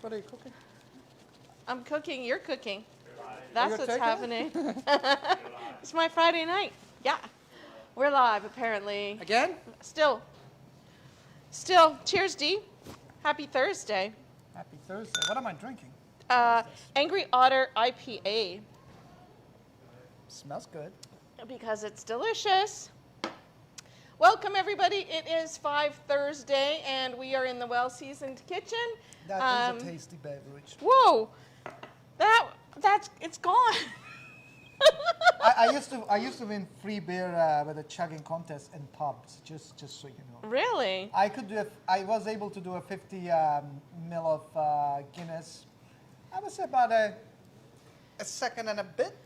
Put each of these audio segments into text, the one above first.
What are you cooking? I'm cooking. You're cooking. That's what's taking happening. It's my Friday night. Yeah. We're live, apparently. Again? Still. Cheers, D. Happy Thursday. Happy Thursday. What am I drinking? Angry Otter IPA. Smells good. Because it's delicious. Welcome, everybody. It is 5 Thursday, and we are in the well-seasoned kitchen. That is a tasty beverage. Whoa. It's gone. I used to win free beer with a chugging contest in pubs, just so you know. Really? I was able to do a 50 mil of Guinness. I would say about a second and a bit.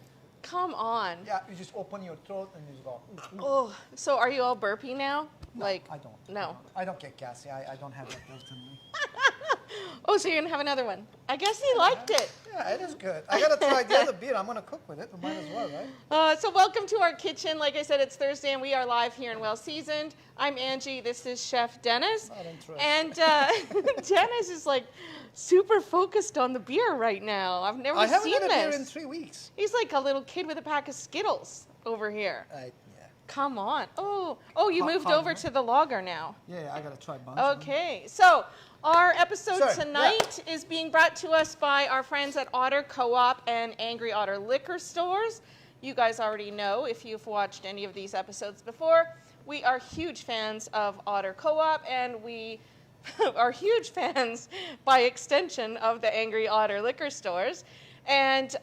Come on. Yeah, you just open your throat and you go. Oh, so are you all burpy now? No, I don't. No. I don't get gassy. I don't have that built in me. Oh, so you're going to have another one. I guess he liked it. Yeah, it is good. I got to try the other beer. I'm going to cook with it. We might as well, right? So welcome to our kitchen. Like I said, it's Thursday, and we are live here in Well Seasoned. I'm Angie. This is Chef Deniz. Not interested. And Deniz is like super focused on the beer right now. I've never seen this. I haven't had a beer in 3 weeks. He's like a little kid with a pack of Skittles over here. Yeah. Come on. Oh, you moved over to the lager now. Yeah, I got to try a bunch. Okay, so our episode tonight is being brought to us by our friends at Otter Co-op and Angry Otter liquor stores. You guys already know, if you've watched any of these episodes before, we are huge fans of Otter Co-op, and we are huge fans, by extension, of the Angry Otter liquor stores. And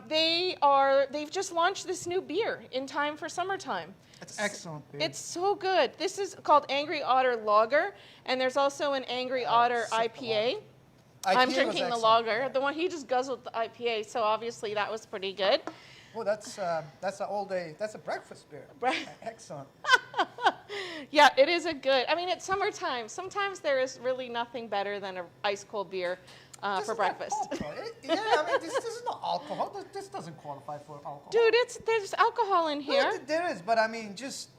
they've just launched this new beer in time for summertime. It's excellent beer. It's so good. This is called Angry Otter Lager, and there's also an Angry Otter IPA. I'm drinking the lager. The one he just guzzled the IPA, so obviously that was pretty good. Oh, that's an all day. That's a breakfast beer. Excellent. Yeah, it is a good. I mean, it's summertime. Sometimes there is really nothing better than an ice cold beer for breakfast. Yeah, I mean, this is not alcohol. This doesn't qualify for alcohol. Dude, there's alcohol in here. Well, there is, but I mean, just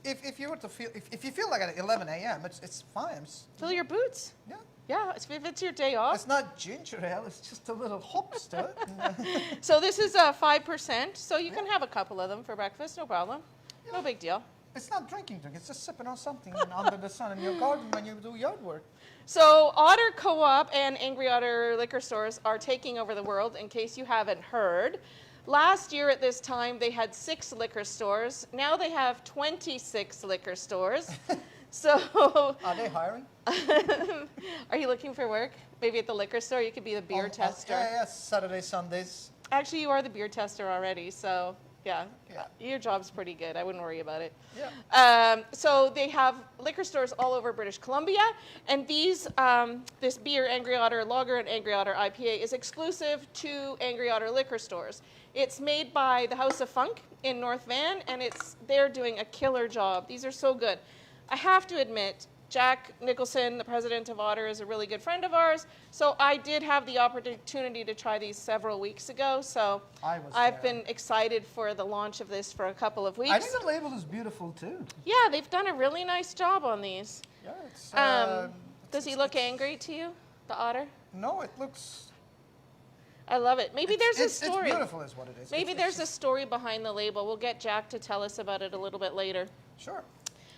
if you were to feel, if you feel like at 11 a.m., it's fine. Fill your boots. Yeah. Yeah, if it's your day off. It's not ginger ale. It's just a little hops to it. So this is 5%. So you can have a couple of them for breakfast, no problem. Yeah. No big deal. It's not drinking drink. It's just sipping on something under the sun in your garden when you do yard work. So Otter Co-op and Angry Otter liquor stores are taking over the world, in case you haven't heard. Last year at this time, they had 6 liquor stores. Now they have 26 liquor stores. So Are they hiring? Are you looking for work? Maybe at the liquor store, you could be the beer tester. Yeah, Saturday, Sundays. Actually, you are the beer tester already, so yeah. Your job's pretty good. I wouldn't worry about it. Yeah. So they have liquor stores all over British Columbia, and this beer, Angry Otter Lager and Angry Otter IPA, is exclusive to Angry Otter liquor stores. It's made by the House of Funk in North Van, and they're doing a killer job. These are so good. I have to admit, Jack Nicholson, the president of Otter, is a really good friend of ours. So I did have the opportunity to try these several weeks ago. So I've been excited for the launch of this for a couple of weeks. I think the label is beautiful too. Yeah, they've done a really nice job on these. Yeah, does he look angry to you, the otter? No, it looks. I love it. Maybe there's a story. It's beautiful, is what it is. Maybe there's a story behind the label. We'll get Jack to tell us about it a little bit later. Sure.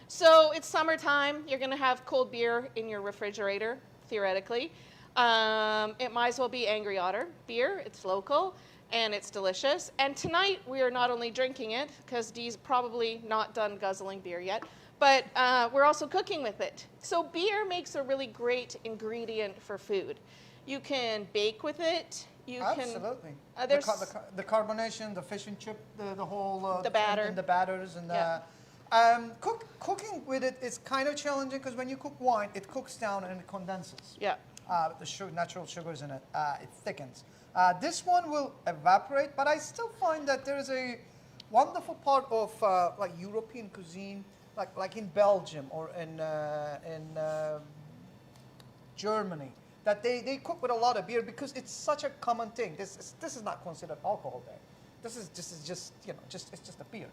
So it's summertime. You're going to have cold beer in your refrigerator, theoretically. It might as well be Angry Otter beer. It's local, and it's delicious. And tonight, we are not only drinking it, because Dee's probably not done guzzling beer yet, but we're also cooking with it. So beer makes a really great ingredient for food. You can bake with it. Absolutely. The carbonation, the fish and chip, the whole... the batter. And the batters. And cooking with it is kind of challenging, because when you cook wine, it cooks down and it condenses. Yeah. The natural sugars in it, it thickens. This one will evaporate, but I still find that there is a wonderful part of like European cuisine, like in Belgium or in Germany, that they cook with a lot of beer, because it's such a common thing. This is not considered alcohol there. This is just it's just a beer.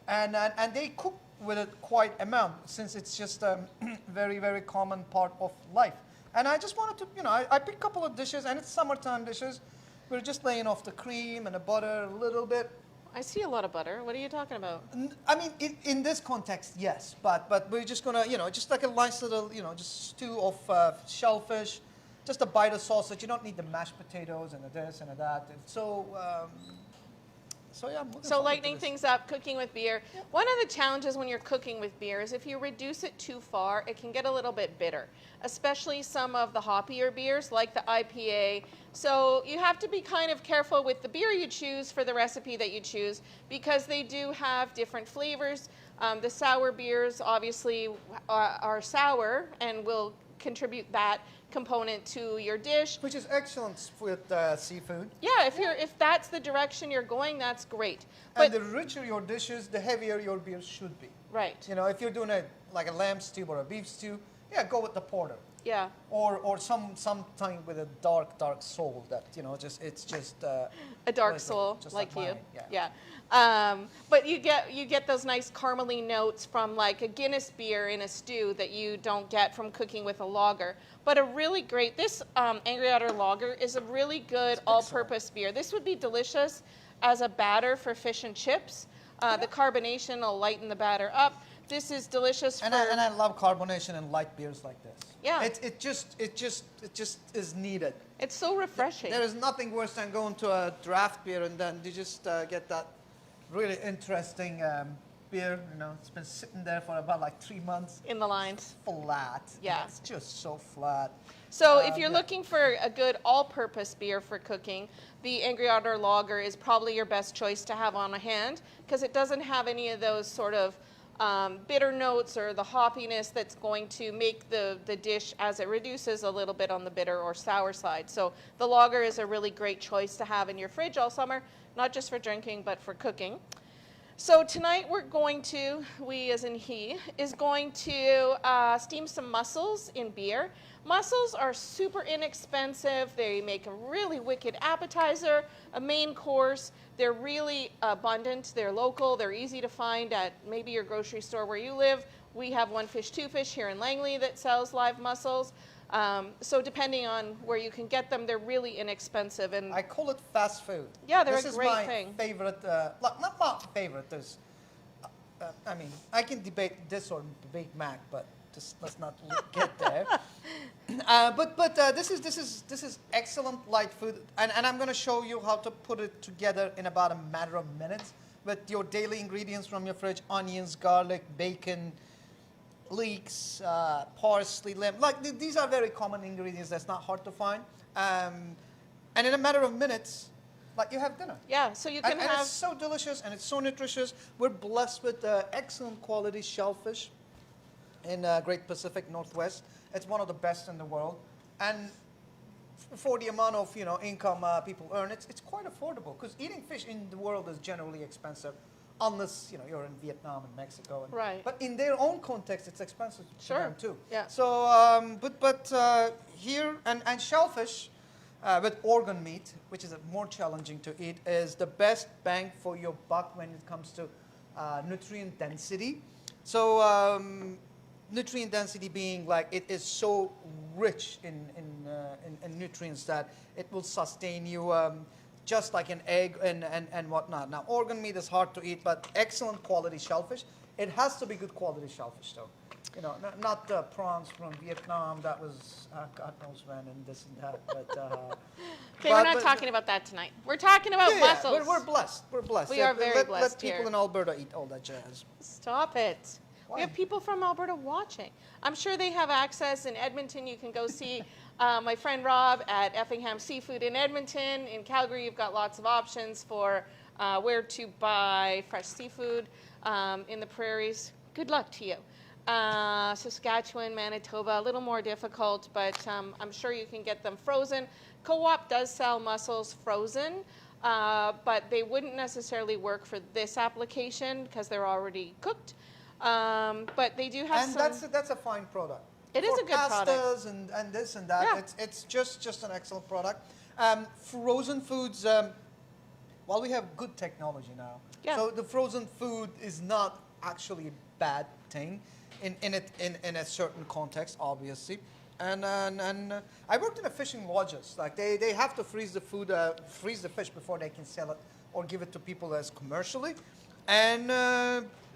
And they cook with it quite amount, since it's just a very, very common part of life. And I just wanted to, I picked a couple of dishes, and it's summertime dishes. We're just laying off the cream and the butter a little bit. I see a lot of butter. What are you talking about? I mean, in this context, yes, but we're just gonna, just like a nice little, just stew of shellfish, just a bite of sausage. You don't need the mashed potatoes and the this and the that. And so yeah, I'm looking So forward to lightening this. things up, cooking with beer. Yep. One of the challenges when you're cooking with beer is if you reduce it too far, it can get a little bit bitter, especially some of the hoppier beers like the IPA. So you have to be kind of careful with the beer you choose for the recipe that you choose because they do have different flavors. The sour beers obviously are sour and will contribute that component to your dish. Which is excellent with seafood. Yeah, if that's the direction you're going, that's great. And the richer your dishes, the heavier your beer should be. Right. If you're doing like a lamb stew or a beef stew, yeah, go with the porter. Yeah. Or something with a dark soul that it's just A dark soul just like you. mine, Yeah. But you get those nice caramely notes from like a Guinness beer in a stew that you don't get from cooking with a lager. But a really great, this Angry Otter Lager is a really good all-purpose beer. This would be delicious as a batter for fish and chips. The carbonation will lighten the batter up. This is delicious for... And I love carbonation in light beers like this. Yeah. It just is needed. It's so refreshing. There is nothing worse than going to a draft beer and then you just get that really interesting beer. It's been sitting there for about like 3 months. In the lines. Flat. Yeah. It's just so flat. So if you're yeah. looking for a good all-purpose beer for cooking, the Angry Otter Lager is probably your best choice to have on hand because it doesn't have any of those sort of bitter notes or the hoppiness that's going to make the dish as it reduces a little bit on the bitter or sour side. So the lager is a really great choice to have in your fridge all summer, not just for drinking, but for cooking. So tonight we're going to, we as in he, is going to steam some mussels in beer. Mussels are super inexpensive. They make a really wicked appetizer, a main course. They're really abundant. They're local. They're easy to find at maybe your grocery store where you live. We have One Fish, Two Fish here in Langley that sells live mussels. So depending on where you can get them, they're really inexpensive. And I call it fast food. Yeah, they're this a great is my thing. favorite, not my favorite, there's, I mean, I can debate this or debate Mac, but just let's not get there. But this is excellent light food, and I'm going to show you how to put it together in about a matter of minutes with your daily ingredients from your fridge: onions, garlic, bacon, leeks, parsley, lemon. Like these are very common ingredients. That's not hard to find. And in a matter of minutes, like you have dinner. yeah, so you can And have... it's so delicious and it's so nutritious. We're blessed with excellent quality shellfish in Great Pacific Northwest. It's one of the best in the world. And for the amount of income people earn, it's quite affordable because eating fish in the world is generally expensive. Unless you're in Vietnam and Mexico, Right. But in their own context, it's expensive for Sure. them too. Yeah. So, but here and shellfish with organ meat, which is more challenging to eat, is the best bang for your buck when it comes to nutrient density. So, nutrient density being like it is so rich in nutrients that it will sustain you. Just like an egg and whatnot. Now, organ meat is hard to eat, but excellent quality shellfish. It has to be good quality shellfish, though. Not the prawns from Vietnam. That was God knows when and this and that. But Okay, we're not talking about that tonight. We're talking about mussels. We're blessed. We're blessed. We are very blessed Let people here. in Alberta eat all that jazz. Stop it. Why? We have people from Alberta watching. I'm sure they have access in Edmonton. You can go see my friend Rob at Effingham Seafood in Edmonton. In Calgary, you've got lots of options for where to buy fresh seafood in the prairies. Good luck to you. Saskatchewan, Manitoba, a little more difficult, but I'm sure you can get them frozen. Co-op does sell mussels frozen, but they wouldn't necessarily work for this application because they're already cooked. But they do have And some... that's a fine product. It is For a good product. pastas and this and that. Yeah. It's just an excellent product. Frozen foods. Well, we have good technology now. Yeah. So the frozen food is not actually a bad thing in a certain context, obviously. And I worked in a fishing lodges. Like they have to freeze the food, freeze the fish before they can sell it or give it to people as commercially. And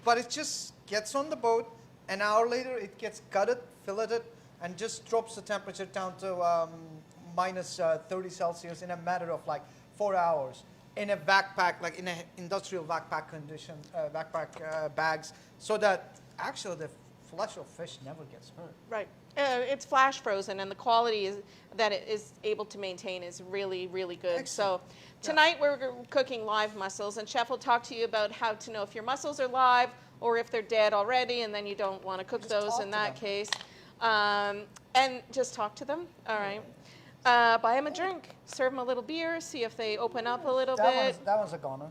but it just gets on the boat. An hour later, it gets gutted, filleted, and just drops the temperature down to minus 30 Celsius in a matter of like 4 hours in a backpack, like in an industrial backpack condition, bags, so that actually the flesh of fish never gets hurt. Right. It's flash frozen, and the quality that it is able to maintain is really, really good. Excellent. So tonight we're cooking live mussels, and Chef will talk to you about how to know if your mussels are live or if they're dead already, and then you don't want to cook Just those talk in to that them. case. And just talk to them. All right. Buy them a drink. Serve them a little beer. See if they open up a little bit. That one's a goner.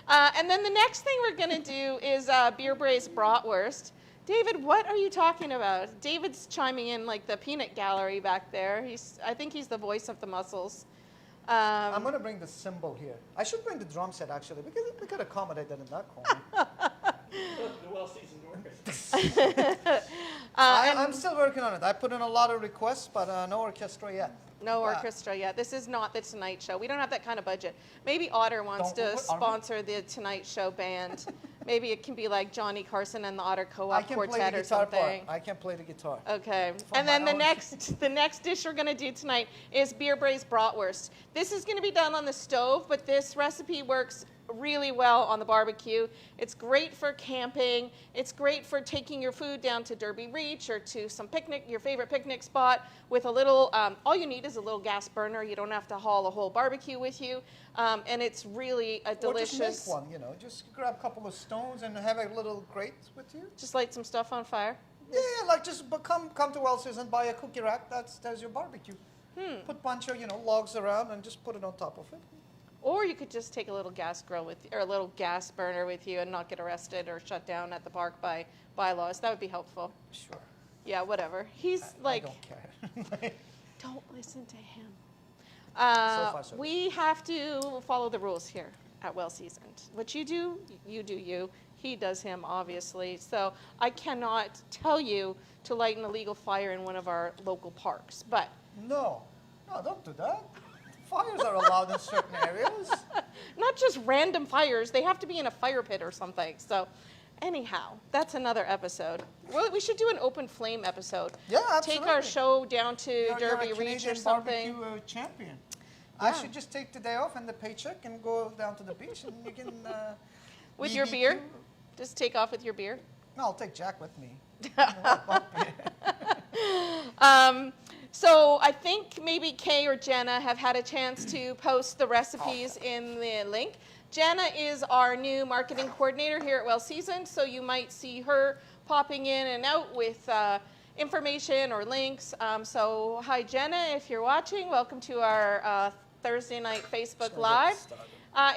And then the next thing we're going to do is beer braised bratwurst. David, what are you talking about? David's chiming in like the peanut gallery back there. I think he's the voice of the mussels. I'm going to bring the cymbal here. I should bring the drum set, actually, because we could accommodate that in that corner. The well-seasoned orchestra. I'm still working on it. I put in a lot of requests, but no orchestra yet. No orchestra yet. This is not the Tonight Show. We don't have that kind of budget. Maybe Otter wants to sponsor the Tonight Show band. Maybe it can be like Johnny Carson and the Otter I Co-op can play Quartet the or guitar something. part. I can play the guitar. Okay. For And then my the own. next dish we're going to do tonight is beer braised bratwurst. This is going to be done on the stove, but this recipe works really well on the barbecue. It's great for camping. It's great for taking your food down to Derby Reach or to some picnic, your favorite picnic spot with a little, all you need is a little gas burner. You don't have to haul a whole barbecue with you. And it's really a delicious. Or just make one, you know. Just grab a couple of stones and have a little grate with you. Just light some stuff on fire. Yeah, like just come to Wells and buy a cookie rack. There's your barbecue. Put a bunch of logs around and just put it on top of it. Or you could just take a little gas grill with you, or a little gas burner with you and not get arrested or shut down at the park by bylaws. That would be helpful. Sure. Yeah, whatever. He's like, I don't care. don't listen to him. So far, so good. We have to follow the rules here at Well Seasoned. What you do you. He does him, obviously. So I cannot tell you to light an illegal fire in one of our local parks. But No, don't do that. Fires are allowed in certain areas. not just random fires. They have to be in a fire pit or something. So anyhow, that's another episode. Well, we should do an open flame episode. Yeah, Take absolutely. our show down to You're Derby a Reach Canadian or something. barbecue champion. Yeah. I should just take the day off and the paycheck and go down to the beach and you can. With your BBQ. beer? Just take off with your beer? No, I'll take Jack with me. So I think maybe Kay or Jenna have had a chance to post the recipes in the link. Jenna is our new marketing coordinator here at Well Seasoned, so you might see her popping in and out with information or links. So hi Jenna, if you're watching, welcome to our Thursday night Facebook Live.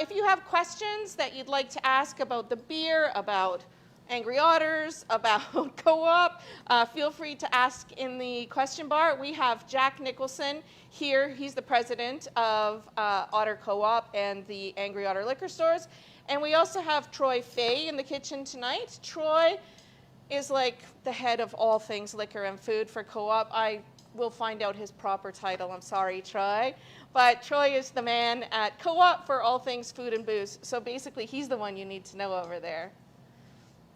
If you have questions that you'd like to ask about the beer, about Angry Otters, about Co-op, feel free to ask in the question bar. We have Jack Nicholson here. He's the president of Otter Co-op and the Angry Otter liquor stores. And we also have Troy Fay in the kitchen tonight. Troy is like the head of all things liquor and food for Co-op. I will find out his proper title. I'm sorry, Troy. But Troy is the man at Co-op for all things food and booze. So basically, he's the one you need to know over there.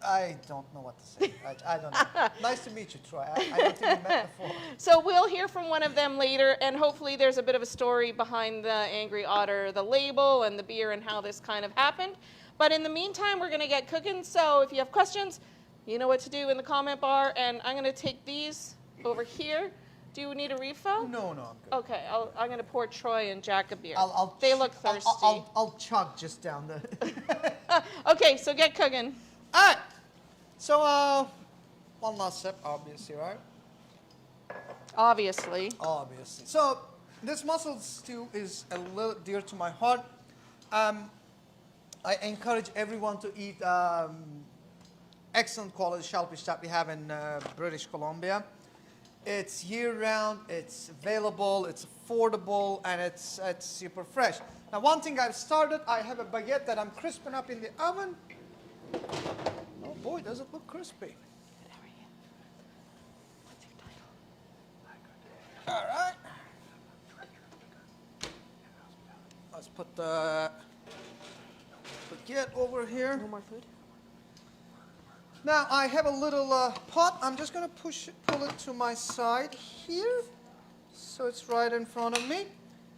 I don't know what to say. I don't know. Nice to meet you, Troy. I don't think we met before. So we'll hear from one of them later, and hopefully there's a bit of a story behind the Angry Otter, the label, and the beer, and how this kind of happened. But in the meantime, we're going to get cooking. So if you have questions, you know what to do in the comment bar. And I'm going to take these over here. Do you need a refill? No, I'm good. Okay, I'm going to pour Troy and Jack a beer. They look thirsty. I'll chug just down the. Okay, so get cooking. All right. So, one last sip, obviously, right? Obviously. Obviously. So, this mussel stew is a little dear to my heart. I encourage everyone to eat excellent quality shellfish that we have in British Columbia. It's year-round, it's available, it's affordable, and it's super fresh. Now, one thing I've started, I have a baguette that I'm crisping up in the oven. Oh boy, does it look crispy. What's your title? All right. Let's put the baguette over here. No more food? Now I have a little pot. I'm just going to pull it to my side here. So it's right in front of me.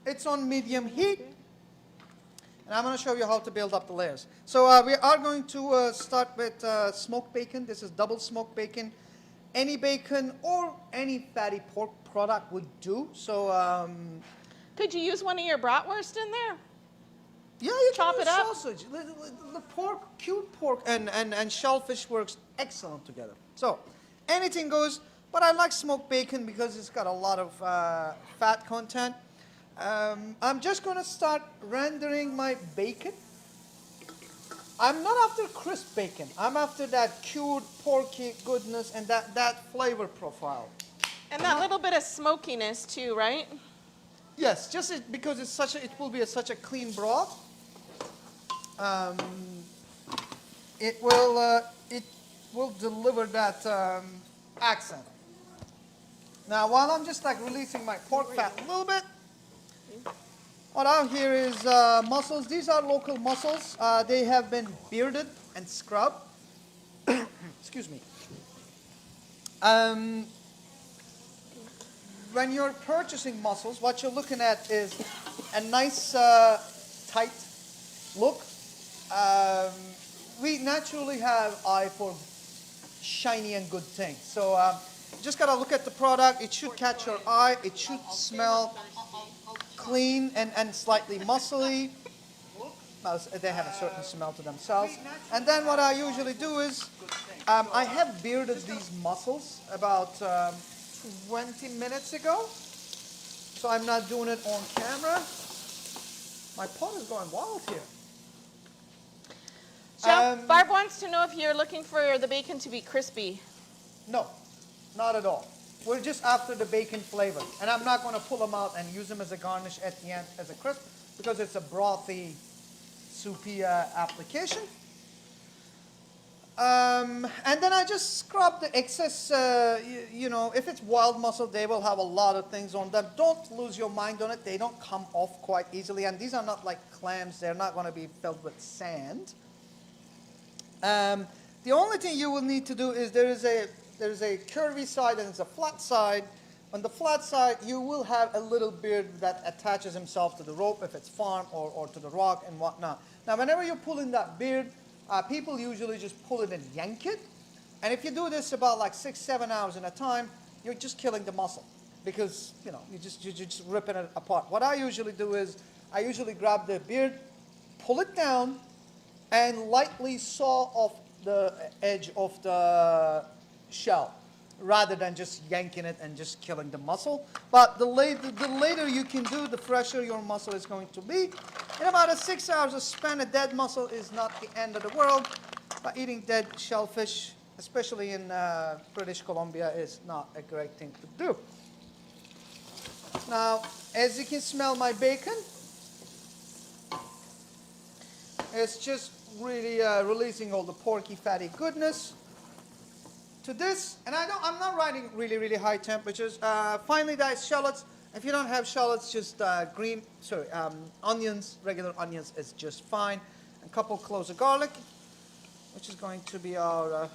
It's on medium heat. And I'm going to show you how to build up the layers. So we are going to start with smoked bacon. This is double smoked bacon. Any bacon or any fatty pork product would do. So Could you use one of your bratwurst in there? yeah, you Chop can it use up. sausage. The pork, cured pork, and shellfish works excellent together. So anything goes. But I like smoked bacon because it's got a lot of fat content. I'm just going to start rendering my bacon. I'm not after crisp bacon. I'm after that cured porky goodness and that flavor profile. And that little bit of smokiness too, right? Yes, because it will be such a clean broth. It will deliver that accent. Now, while I'm just like releasing my pork fat a little bit, what I have here is mussels. These are local mussels. They have been bearded and scrubbed. Excuse me. When you're purchasing mussels, what you're looking at is a nice tight look. We naturally have eye for shiny and good things. So just gotta look at the product. It should catch your eye. It should smell clean and slightly muscly. They have a certain smell to themselves. And then what I usually do is I have bearded these mussels about 20 minutes ago. So I'm not doing it on camera. My pot is going wild here. Chef, Barb wants to know if you're looking for the bacon to be crispy. No, not at all. We're just after the bacon flavor. And I'm not going to pull them out and use them as a garnish at the end as a crisp because it's a brothy, soupy application. And then I just scrub the excess, if it's wild mussel, they will have a lot of things on them. Don't lose your mind on it. They don't come off quite easily. And these are not like clams. They're not going to be filled with sand. The only thing you will need to do is there is a curvy side and there's a flat side. On the flat side, you will have a little beard that attaches himself to the rope if it's farm or to the rock and whatnot. Now, whenever you're pulling that beard, people usually just pull it and yank it. And if you do this about like 6-7 hours at a time, you're just killing the muscle because, you're just ripping it apart. What I usually do is I usually grab the beard, pull it down, and lightly saw off the edge of the shell rather than just yanking it and just killing the muscle. But the later you can do, the fresher your muscle is going to be. In about 6 hours of span, a dead muscle is not the end of the world. But eating dead shellfish, especially in British Columbia, is not a great thing to do. Now, as you can smell my bacon, it's just really releasing all the porky, fatty goodness to this. And I'm not writing really, really high temperatures. Finely diced shallots. If you don't have shallots, just onions, regular onions is just fine. A couple cloves of garlic, which is going to be our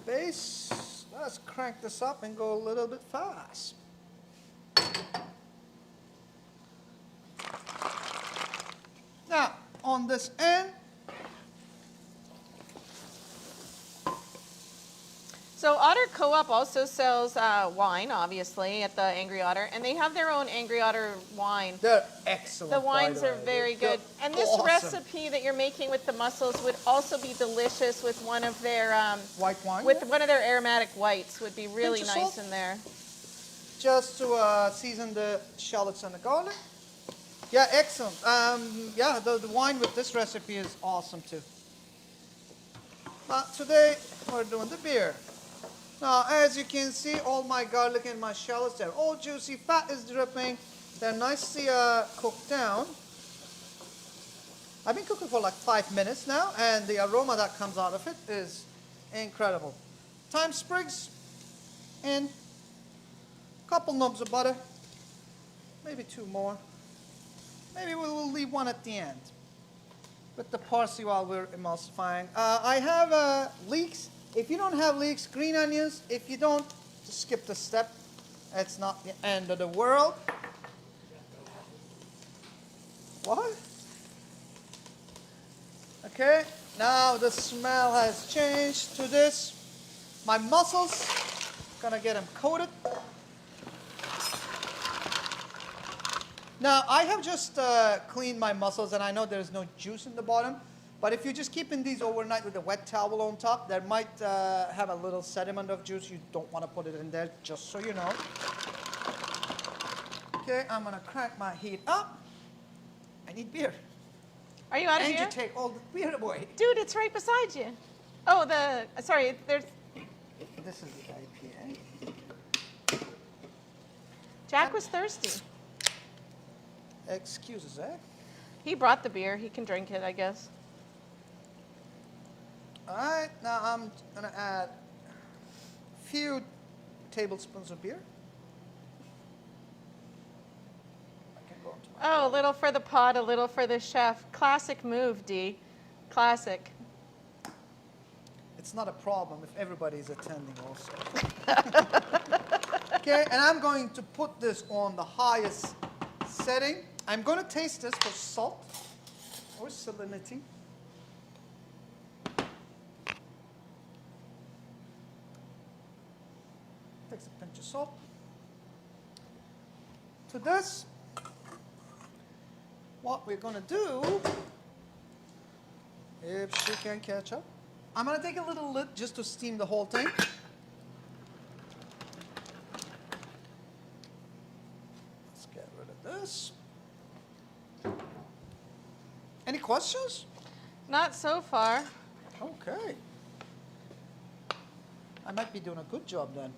base. Let's crank this up and go a little bit fast. Now, on this end, So Otter Co-op also sells wine, obviously, at the Angry Otter, and they have their own Angry Otter wine. they're excellent. The by wines the are way. very They're good. And this awesome. recipe that you're making with the mussels would also be delicious with one of their White wine? with one of their aromatic whites would be really Pinch of nice salt. in there. Just to season the shallots and the garlic. Yeah, excellent. The wine with this recipe is awesome too. But today we're doing the beer. Now, as you can see, all my garlic and my shallots, they're all juicy. Fat is dripping. They're nicely cooked down. I've been cooking for like 5 minutes now, and the aroma that comes out of it is incredible. Thyme sprigs in. Couple knobs of butter. Maybe 2 more. Maybe we'll leave 1 at the end. With the parsley while we're emulsifying. I have leeks. If you don't have leeks, green onions. If you don't, just skip the step. It's not the end of the world. What? Okay, now the smell has changed to this. My mussels, gonna get them coated. Now, I have just cleaned my mussels, and I know there's no juice in the bottom, but if you're just keeping these overnight with a wet towel on top, there might have a little sediment of juice. You don't want to put it in there, just so you know. Okay, I'm gonna crank my heat up. I need beer. Are you out of Angie, here? take all the beer away. Dude, it's right beside you. Oh, sorry, there's, This is the IPA. Jack was thirsty. Excuses, eh? He brought the beer. He can drink it, I guess. All right, now I'm gonna add a few tablespoons of beer. I can go into my Oh, a little for the pot, a little for the chef. Classic move, D. Classic. It's not a problem if everybody's attending also. Okay, and I'm going to put this on the highest setting. I'm going to taste this for salt or salinity. Takes a pinch of salt. To this, what we're going to do, if she can catch up, I'm going to take a little lid just to steam the whole thing. Let's get rid of this. Any questions? Not so far. Okay. I might be doing a good job then.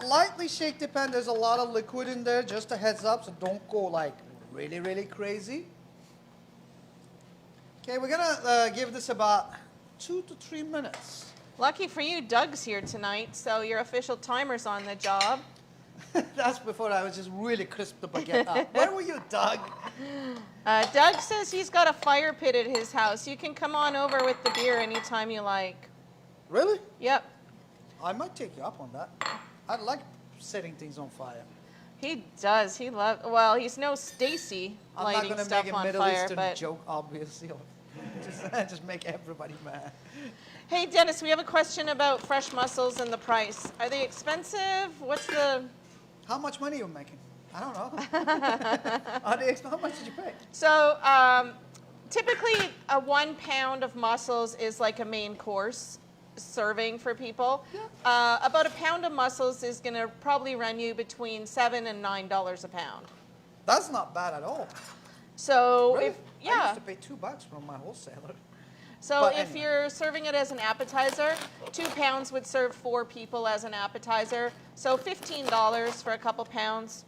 Lightly shake the pan. There's a lot of liquid in there. Just a heads up, so don't go like really, really crazy. Okay, we're gonna give this about 2 to 3 minutes. Lucky for you, Doug's here tonight, so your official timer's on the job. That's before I was just really crisp the baguette up. Where were you, Doug? Doug says he's got a fire pit at his house. You can come on over with the beer anytime you like. Really? Yep. I might take you up on that. I like setting things on fire. He does. He loves. Well, he's no Stacy I'm not lighting going to stuff make a on Middle fire, Eastern but joke, obviously. just make everybody mad. hey, Dennis, we have a question about fresh mussels and the price. Are they expensive? What's the? How much money are you making? I don't know. How much did you pay? So typically, a 1 pound of mussels is like a main course serving for people. Yeah. About a pound of mussels is going to probably run you between $7 and $9 a pound. That's not bad at all. So Really? if I yeah, used to pay $2 from my wholesaler. so but if anyway. you're serving it as an appetizer, 2 pounds would serve 4 people as an appetizer. So $15 for a couple pounds.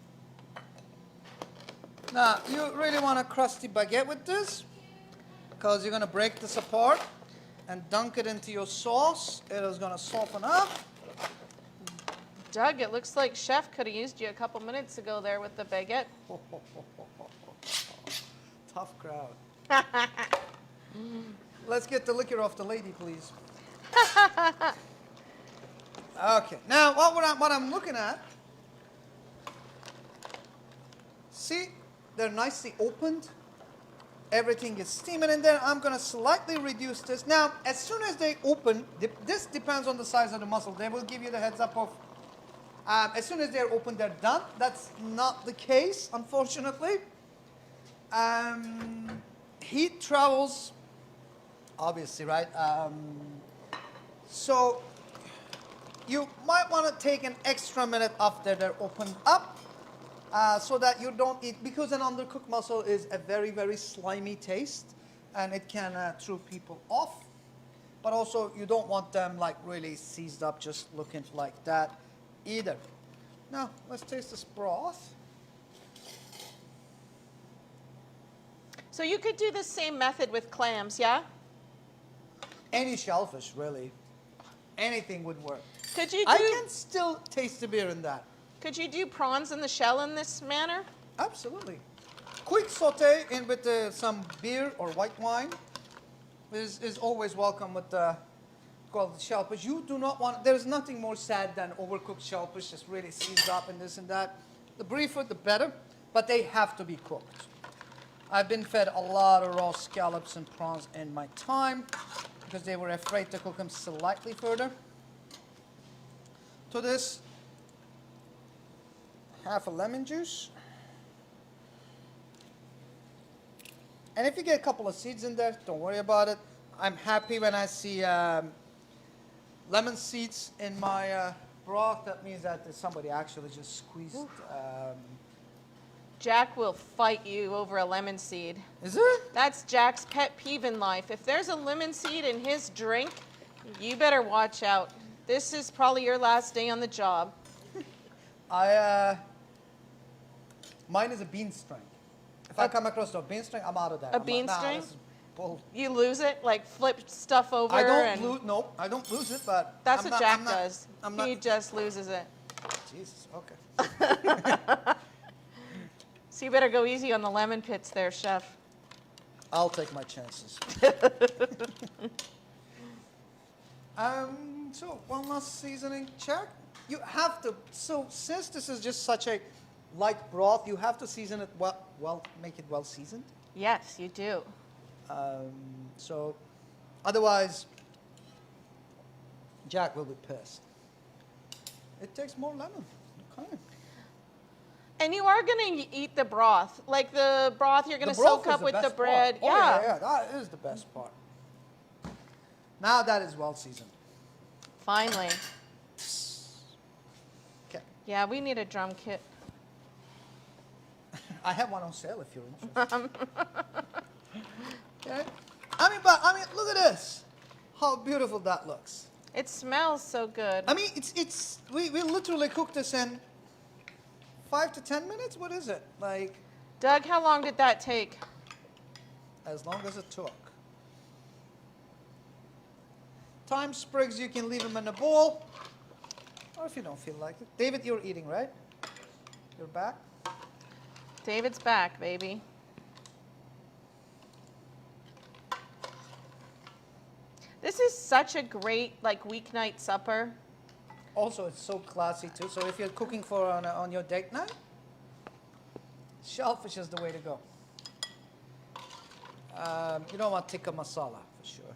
Now, you really want a crusty baguette with this, because you're going to break this apart and dunk it into your sauce. It is going to soften up. Doug, it looks like Chef could have used you a couple minutes ago there with the baguette. Tough crowd. Let's get the liquor off the lady, please. Okay, now what I'm looking at, see, they're nicely opened. Everything is steaming in there. I'm going to slightly reduce this. Now, as soon as they open, this depends on the size of the mussel. They will give you the heads up of, as soon as they're open, they're done. That's not the case, unfortunately. Heat travels, obviously, right? So you might want to take an extra minute after they're opened up. So that you don't eat, because an undercooked mussel is a very, very slimy taste, and it can throw people off. But also, you don't want them like really seized up, just looking like that either. Now, let's taste this broth. So you could do the same method with clams, yeah? Any shellfish, really. anything would work. Could you I do can still taste the beer in that. could you do prawns in the shell in this manner? Absolutely. Quick saute in with some beer or white wine is always welcome with the called shellfish. You do not want, there's nothing more sad than overcooked shellfish, just really seized up and this and that. The briefer, the better, but they have to be cooked. I've been fed a lot of raw scallops and prawns in my time because they were afraid to cook them slightly further. To this, half a lemon juice. And if you get a couple of seeds in there, don't worry about it. I'm happy when I see lemon seeds in my broth. That means that somebody actually just squeezed. Jack will fight you over a lemon seed. Is it? That's Jack's pet peeve in life. If there's a lemon seed in his drink, you better watch out. This is probably your last day on the job. Mine is a bean string. If I come across a bean string, I'm out of that. A bean string? This is bull. You lose it, like flip stuff over. I and don't lose. No, I don't lose it. But That's I'm what not- Jack I'm not- does. I'm not. He just loses it. Jesus. Okay. So you better go easy on the lemon pits there, chef. I'll take my chances. So one last seasoning check. You have to. So since this is just such a light broth, you have to season it well, make it well seasoned. Yes, you do. So otherwise, Jack will be pissed. It takes more lemon. Okay. And you are going to eat the broth. Like the broth you're going to The broth soak is up the with the best bread. part. Oh, yeah, that is the best part. Now that is well seasoned. Finally. Okay. Yeah, we need a drum kit. I have one on sale if you're interested. Okay. I mean, look at this. How beautiful that looks. It smells so good. I mean, we literally cooked this in 5 to 10 minutes. What is it? Like, Doug, how long did that take? as long as it took. Thyme sprigs, you can leave them in a bowl. Or if you don't feel like it. David, you're eating, right? You're back? David's back, baby. This is such a great, like, weeknight supper. Also, it's so classy too. So if you're cooking for on your date night, shellfish is the way to go. You don't want tikka masala for sure.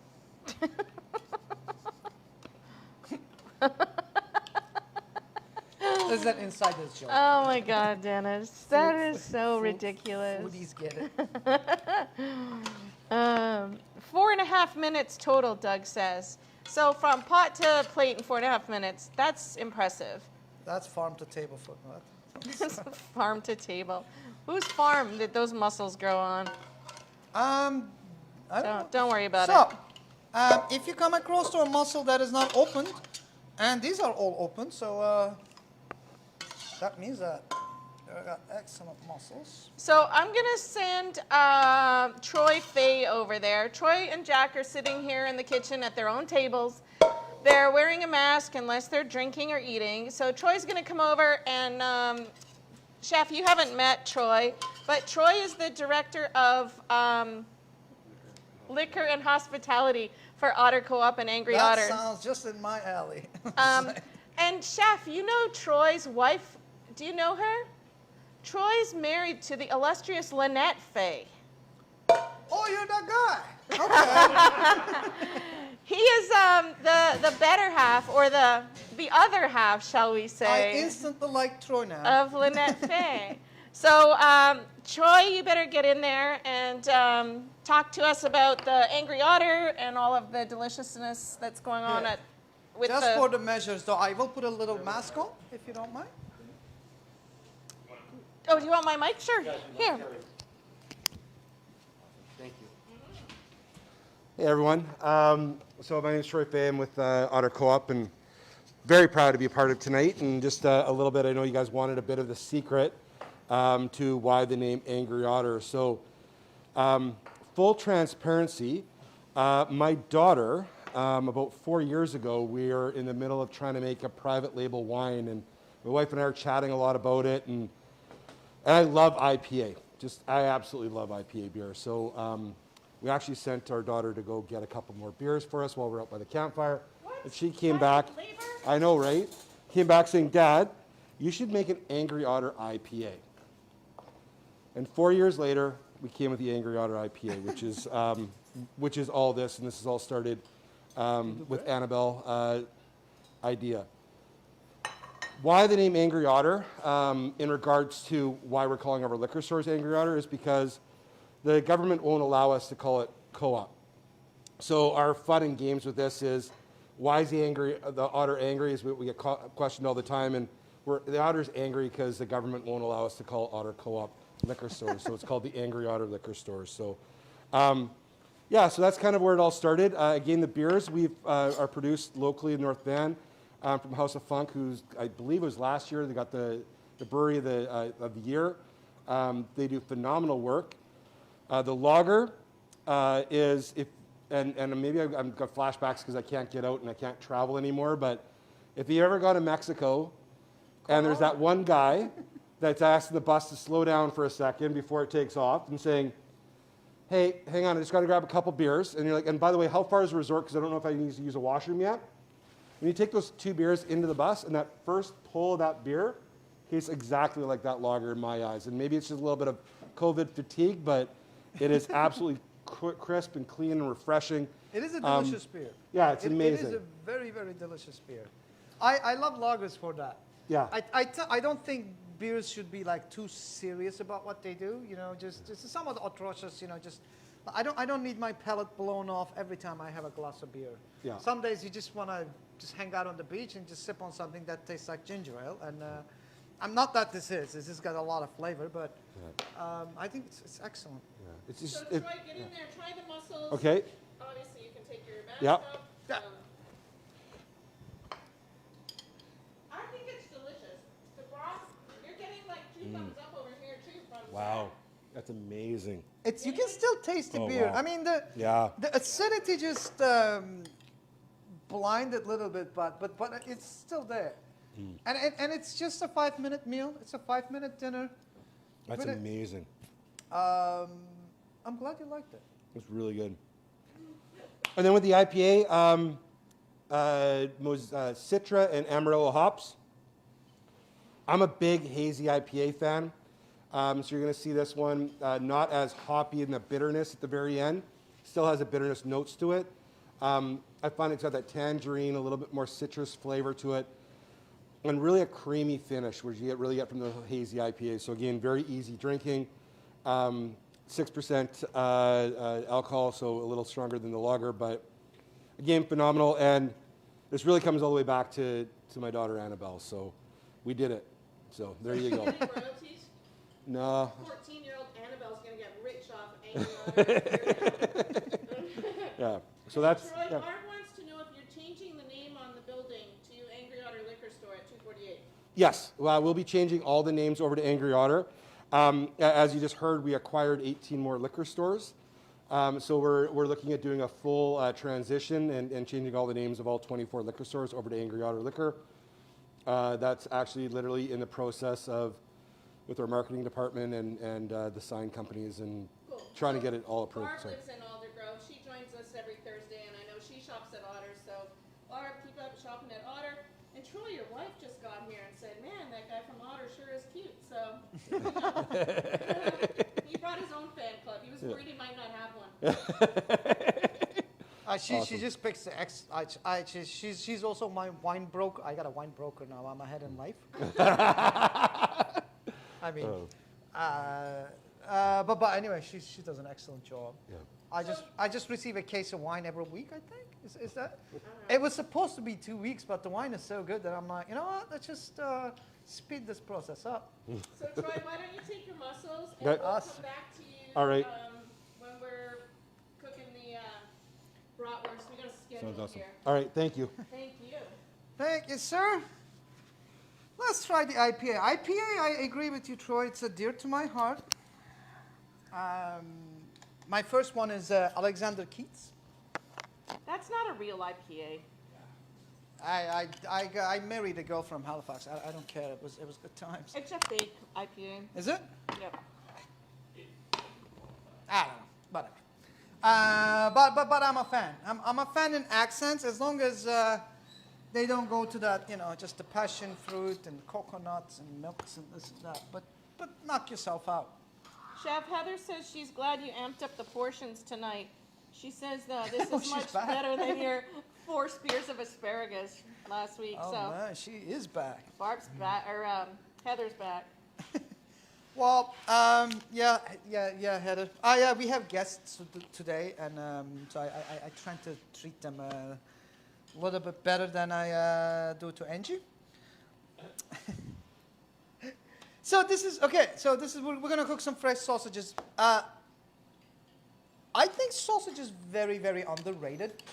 This is an insider's joke. Oh my God, Dennis. That is so ridiculous. Foodies get it. 4.5 minutes total, Doug says. So from pot to plate in 4.5 minutes, that's impressive. That's farm to table food, right? Farm to table. Whose farm did those mussels grow on? I don't know. Don't worry about So, it. if you come across to a mussel that is not opened, and these are all open, so that means that they got excellent mussels. So I'm going to send Troy Faye over there. Troy and Jack are sitting here in the kitchen at their own tables. They're wearing a mask unless they're drinking or eating. So Troy's going to come over and, Chef, you haven't met Troy, but Troy is the director of liquor and hospitality for Otter Co-op and Angry That Otter. sounds just in my alley. And Chef, you know Troy's wife, do you know her? Troy's married to the illustrious Lynette Faye. Oh, you're that guy. Okay. He is the better half, or the other half, shall we I say, instantly like Troy now. of Lynette Faye. So, Troy, you better get in there and talk to us about the Angry Otter and all of the deliciousness that's going on Yeah. with Just the... for the measures, though, I will put a little mask on, if you don't mind. Oh, do you want my mic? Sure. Here. Thank you. Hey, everyone. So my name is Troy Faye. I'm with Otter Co-op, and very proud to be a part of tonight. And just a little bit, I know you guys wanted a bit of the secret to why the name Angry Otter. So full transparency, my daughter about 4 years ago, we were in the middle of trying to make a private label wine, and my wife and I are chatting a lot about it, and I love IPA. I absolutely love IPA beer. So we actually sent our daughter to go get a couple more beers for us while we're out by the campfire. What? And she came Private back. labor? I know, right? Came back saying, Dad, you should make an Angry Otter IPA. And 4 years later, we came with the Angry Otter IPA, which is all this, and this has all started with Annabelle idea. Why the name Angry Otter, in regards to why we're calling our liquor stores Angry Otter, is because the government won't allow us to call it co-op. So our fun and games with this is, why is the otter angry? Is we get questioned all the time, and the otter's angry because the government won't allow us to call Otter Co-op liquor stores. So it's called the Angry Otter Liquor Stores. So, yeah, so that's kind of where it all started. Again, the beers are produced locally in North Van from House of Funk, who's, I believe it was last year, they got the brewery of the year. They do phenomenal work. The lager is, and maybe I've got flashbacks because I can't get out and I can't travel anymore, but if you ever go to Mexico and there's that one guy that's asking the bus to slow down for a second before it takes off and saying, hey, hang on, I just got to grab a couple beers. And you're like, and by the way, how far is the resort? Because I don't know if I need to use a washroom yet. When you take those 2 beers into the bus, and that first pull of that beer tastes exactly like that lager in my eyes. And maybe it's just a little bit of COVID fatigue, but it is absolutely crisp and clean and refreshing. It is a delicious beer. Yeah, it's amazing. It is a very, very delicious beer. I love lagers for that. Yeah. I don't think beers should be like too serious about what they do. You know, just somewhat atrocious. You know, just I don't need my palate blown off every time I have a glass of beer. Yeah. Some days you just want to just hang out on the beach and just sip on something that tastes like ginger ale. And I'm not that this is. This has got a lot of flavor, but I think it's excellent. Yeah. It's just, So Troy, get in there, try the mussels. Okay. Obviously, you can take your mask Yep. off. Yeah. I think it's delicious. The broth, you're getting like 2 thumbs up over here too from Wow, that's amazing. You can still taste the Oh, beer. wow. I mean Yeah. the acidity just blinded a little bit, but it's still there. And it's just a 5-minute meal. It's a 5-minute dinner. That's But amazing. I'm glad you liked it. It's really good. And then with the IPA, Citra and Amarillo hops. I'm a big hazy IPA fan. So you're going to see this one not as hoppy in the bitterness at the very end. Still has a bitterness notes to it. I find it's got that tangerine, a little bit more citrus flavor to it, and really a creamy finish, which you really get from the hazy IPA. So again, very easy drinking. 6% alcohol, so a little stronger than the lager, but again, phenomenal. And this really comes all the way back to my daughter Annabelle. So we did it. So there you go. Any royalties? No. 14-year-old Annabelle's going to get rich off Angry Otter. Yeah. So that's. Troy, Yeah. Barb wants to know if you're changing the name on the building to Angry Otter Liquor Store at 248. Yes, well, we'll be changing all the names over to Angry Otter. As you just heard, we acquired 18 more liquor stores. So we're looking at doing a full transition and changing all the names of all 24 liquor stores over to Angry Otter Liquor. That's actually literally in the process of, with our marketing department and the sign companies and Cool. trying to get it all approved. Barb So. lives in Aldergrove. She joins us every Thursday, and I know she shops at Otter. So, Barb, keep up shopping at Otter. And Troy, your wife just got here and said, man, that guy from Otter sure is cute. So, you know, he brought his own fan club. He was worried he might not have one. She just picks the ex. She's also my wine broker. I got a wine broker now. I'm ahead in life. I mean, but anyway, she does an excellent job. Yeah. I just receive a case of wine every week. I think is that. It was supposed to be 2 weeks, but the wine is so good that I'm like, you know what? Let's just speed this process up. So, Troy, why don't you take your mussels and That- we'll Us. come back to you All right. when we're cooking the bratwurst. We got a schedule Sounds awesome. here. All right, thank you. Thank you. Thank you, sir. Let's try the IPA. IPA, I agree with you, Troy. It's dear to my heart. My first one is Alexander Keats. That's not a real IPA. I married a girl from Halifax. I don't care. It was good times. It's a fake IPA. Is it? Yep. I don't know. Whatever. But I'm a fan. I'm a fan in accents as long as they don't go to that, just the passion fruit and coconuts and milks and this and that. But knock yourself out. Chef Heather says she's glad you amped up the portions tonight. She says this Oh, is she's much back. better than your 4 spears of asparagus last week. Oh so man, she is back. Barb's back, or Heather's back. Well, yeah, Heather. Yeah, we have guests today, and so I try to treat them a little bit better than I do to Angie. So this is okay. So this is we're gonna cook some fresh sausages. I think sausage is very, very underrated,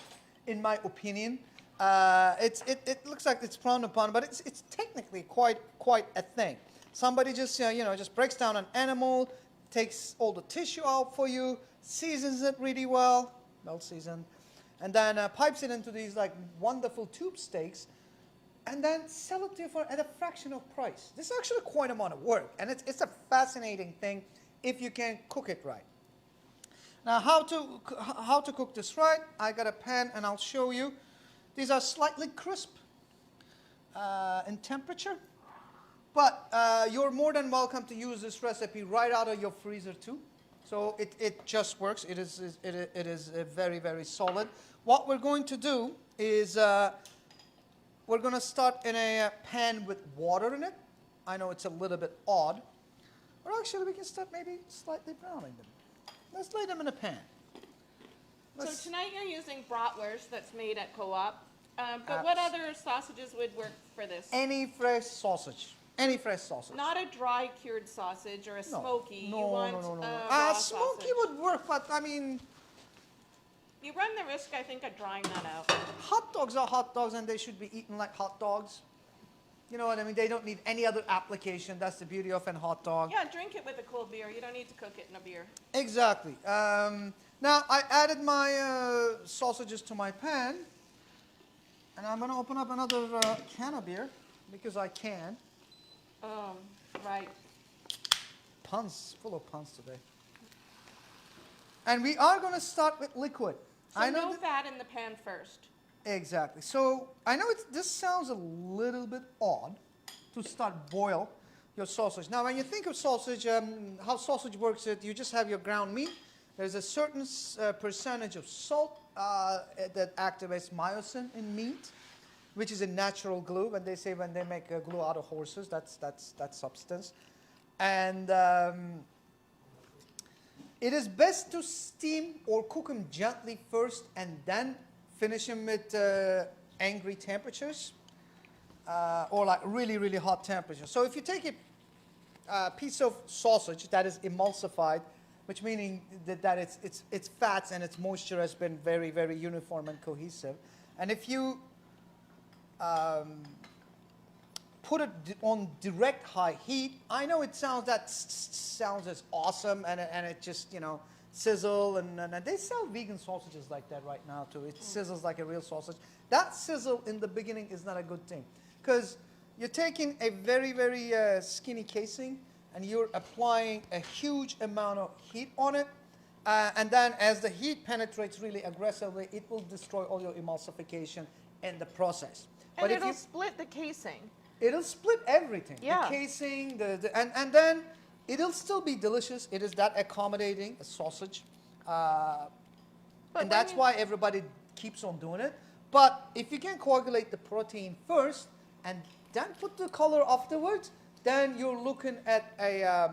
in my opinion. It looks like it's frowned upon, but it's technically quite a thing. Somebody just just breaks down an animal, takes all the tissue out for you, seasons it really well seasoned, and then pipes it into these like wonderful tube steaks, and then sell it to you at a fraction of price. This is actually quite amount of work, and it's a fascinating thing if you can cook it right. Now, how to cook this right? I got a pan, and I'll show you. These are slightly crisp in temperature, but you're more than welcome to use this recipe right out of your freezer too. So it just works. It is very, very solid. What we're going to do is we're going to start in a pan with water in it. I know it's a little bit odd, or actually we can start maybe slightly browning them. Let's lay them in a pan. So tonight you're using bratwurst that's made at Co-op. But what other sausages would work for this? Any fresh sausage. Any fresh sausage. Not a dry cured sausage or a smoky. No, you want no. raw Smoky sausage. would work, but I mean, You run the risk, I think, of drying that out. hot dogs are hot dogs, and they should be eaten like hot dogs. You know what I mean? They don't need any other application. That's the beauty of a hot dog. Yeah, drink it with a cold beer. You don't need to cook it in a beer. Exactly. Now, I added my sausages to my pan, and I'm going to open up another can of beer, because I can. Right. Puns, full of puns today. And we are going to start with liquid. So no fat in the pan first. Exactly. So I know this sounds a little bit odd to start boil your sausage. Now, when you think of sausage, how sausage works, you just have your ground meat. There's a certain percentage of salt that activates myosin in meat, which is a natural glue. When they say when they make glue out of horses, that's that substance. And it is best to steam or cook them gently first and then finish them with angry temperatures or like really, really hot temperatures. So if you take a piece of sausage that is emulsified, which meaning that its fats and its moisture has been very, very uniform and cohesive, and if you put it on direct high heat, I know it sounds as awesome, and it just sizzle, and they sell vegan sausages like that right now too. It sizzles like a real sausage. That sizzle in the beginning is not a good thing, because you're taking a very, very skinny casing and you're applying a huge amount of heat on it, and then as the heat penetrates really aggressively, it will destroy all your emulsification in the process. And it'll split the casing. It'll split everything. Yeah. The casing, and then it'll still be delicious. It is that accommodating, a sausage. And that's why everybody keeps on doing it. But if you can coagulate the protein first and then put the color afterwards, then you're looking at a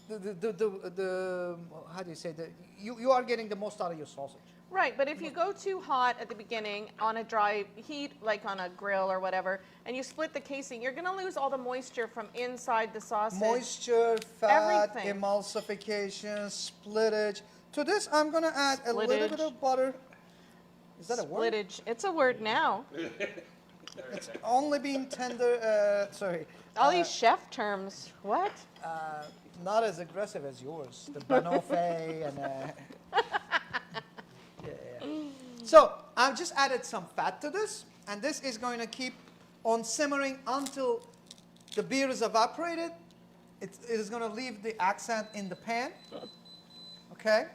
how do you say that? You are getting the most out of your sausage. Right, but if you go too hot at the beginning on a dry heat, like on a grill or whatever, and you split the casing, you're going to lose all the moisture from inside the sausage. Moisture, fat, everything. emulsification, splittage. To this, I'm going to add a little bit of butter. Is that a word? Splittage. It's a word now. It's only being tender. Sorry. All these chef terms. What? Not as aggressive as yours. The banoffee and. Yeah. So I've just added some fat to this, and this is going to keep on simmering until the beer is evaporated. It is going to leave the accent in the pan, okay?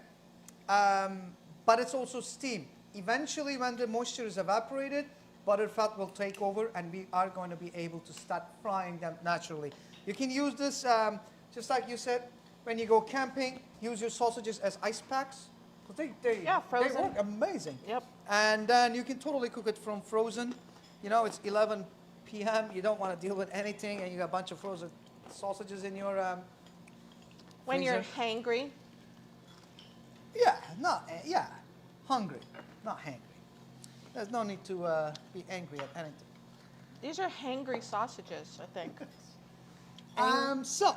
But it's also steam. Eventually, when the moisture is evaporated, butterfat will take over, and we are going to be able to start frying them naturally. You can use this, just like you said, when you go camping, use your sausages as ice packs. They frozen. work amazing. Yep. And then you can totally cook it from frozen. You know, it's 11 p.m. You don't want to deal with anything, and you got a bunch of frozen sausages in your When you're freezer. hangry. Yeah, hungry, not hangry. There's no need to be angry at anything. These are hangry sausages, I think. So,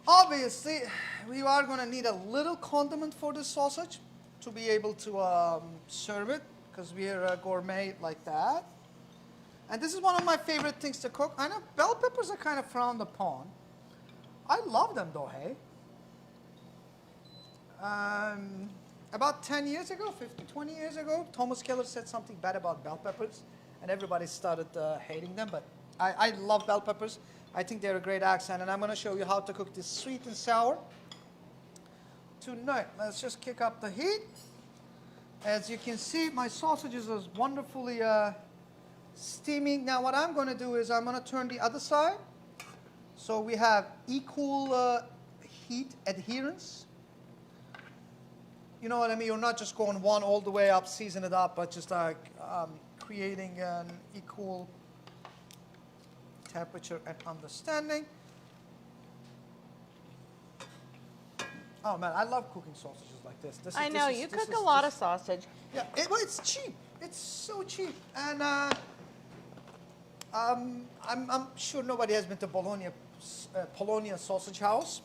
obviously, we are going to need a little condiment for this sausage to be able to serve it, because we are gourmet like that. And this is one of my favorite things to cook. I know bell peppers are kind of frowned upon. I love them though, hey? About 10 years ago, 15, 20 years ago, Thomas Keller said something bad about bell peppers, and everybody started hating them, but I love bell peppers. I think they're a great accent, and I'm going to show you how to cook this sweet and sour tonight. Let's just kick up the heat. As you can see, my sausages are wonderfully steaming. Now what I'm going to do is I'm going to turn the other side, so we have equal heat adherence. You know what I mean? You're not just going one all the way up, season it up, but just like creating an equal temperature and understanding. Oh man, I love cooking sausages like this. I know, you cook a lot of sausage. Yeah, well, it's cheap. It's so cheap, and I'm sure nobody has been to Bologna Sausage House.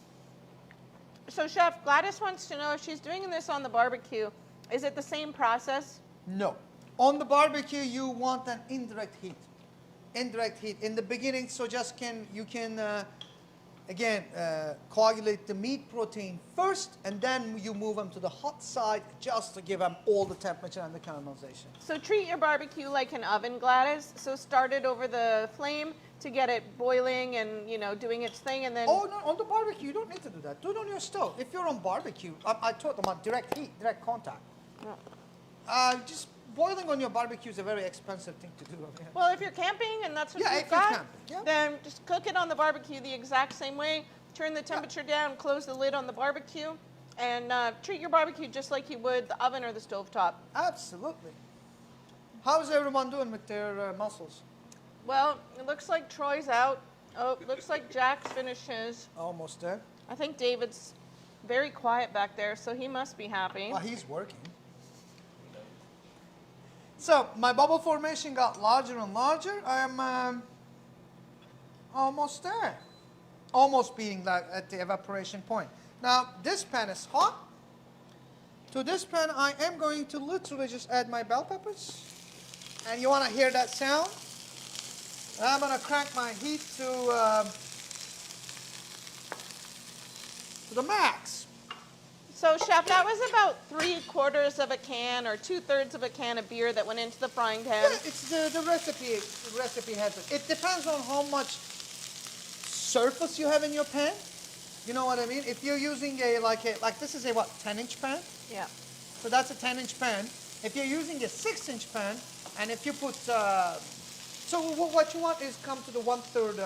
So, Chef, Gladys wants to know if she's doing this on the barbecue, is it the same process? No. On the barbecue, you want an indirect heat. Indirect heat in the beginning, so you can coagulate the meat protein first, and then you move them to the hot side just to give them all the temperature and the caramelization. So treat your barbecue like an oven, Gladys. So start it over the flame to get it boiling and, you know, doing its thing, and then... Oh, no, on the barbecue, you don't need to do that. Do it on your stove. If you're on barbecue, I taught them on direct heat, direct contact. Just boiling on your barbecue is a very expensive thing to do. Well, if you're camping and that's what Yeah, you've if you're got, camping, yeah. then just cook it on the barbecue the exact same way. Turn the temperature down, close the lid on the barbecue, and treat your barbecue just like you would the oven or the stovetop. Absolutely. How's everyone doing with their mussels? Well, it looks like Troy's out. Oh, it looks like Jack's finished his. Almost there. I think David's very quiet back there, so he must be happy. Oh, he's working. So my bubble formation got larger and larger. I am almost there. Almost being at the evaporation point. Now this pan is hot. To this pan I am going to literally just add my bell peppers. And you want to hear that sound? And I'm going to crank my heat to the max. So, Chef, that was about 3/4 of a can or 2/3 of a can of beer that went into the frying pan. Yeah, it's the recipe. The recipe has it. It depends on how much surface you have in your pan. You know what I mean? If you're using like this is a 10-inch pan. Yeah. So that's a 10-inch pan. If you're using a 6-inch pan, and if you put so what you want is come to the 1/3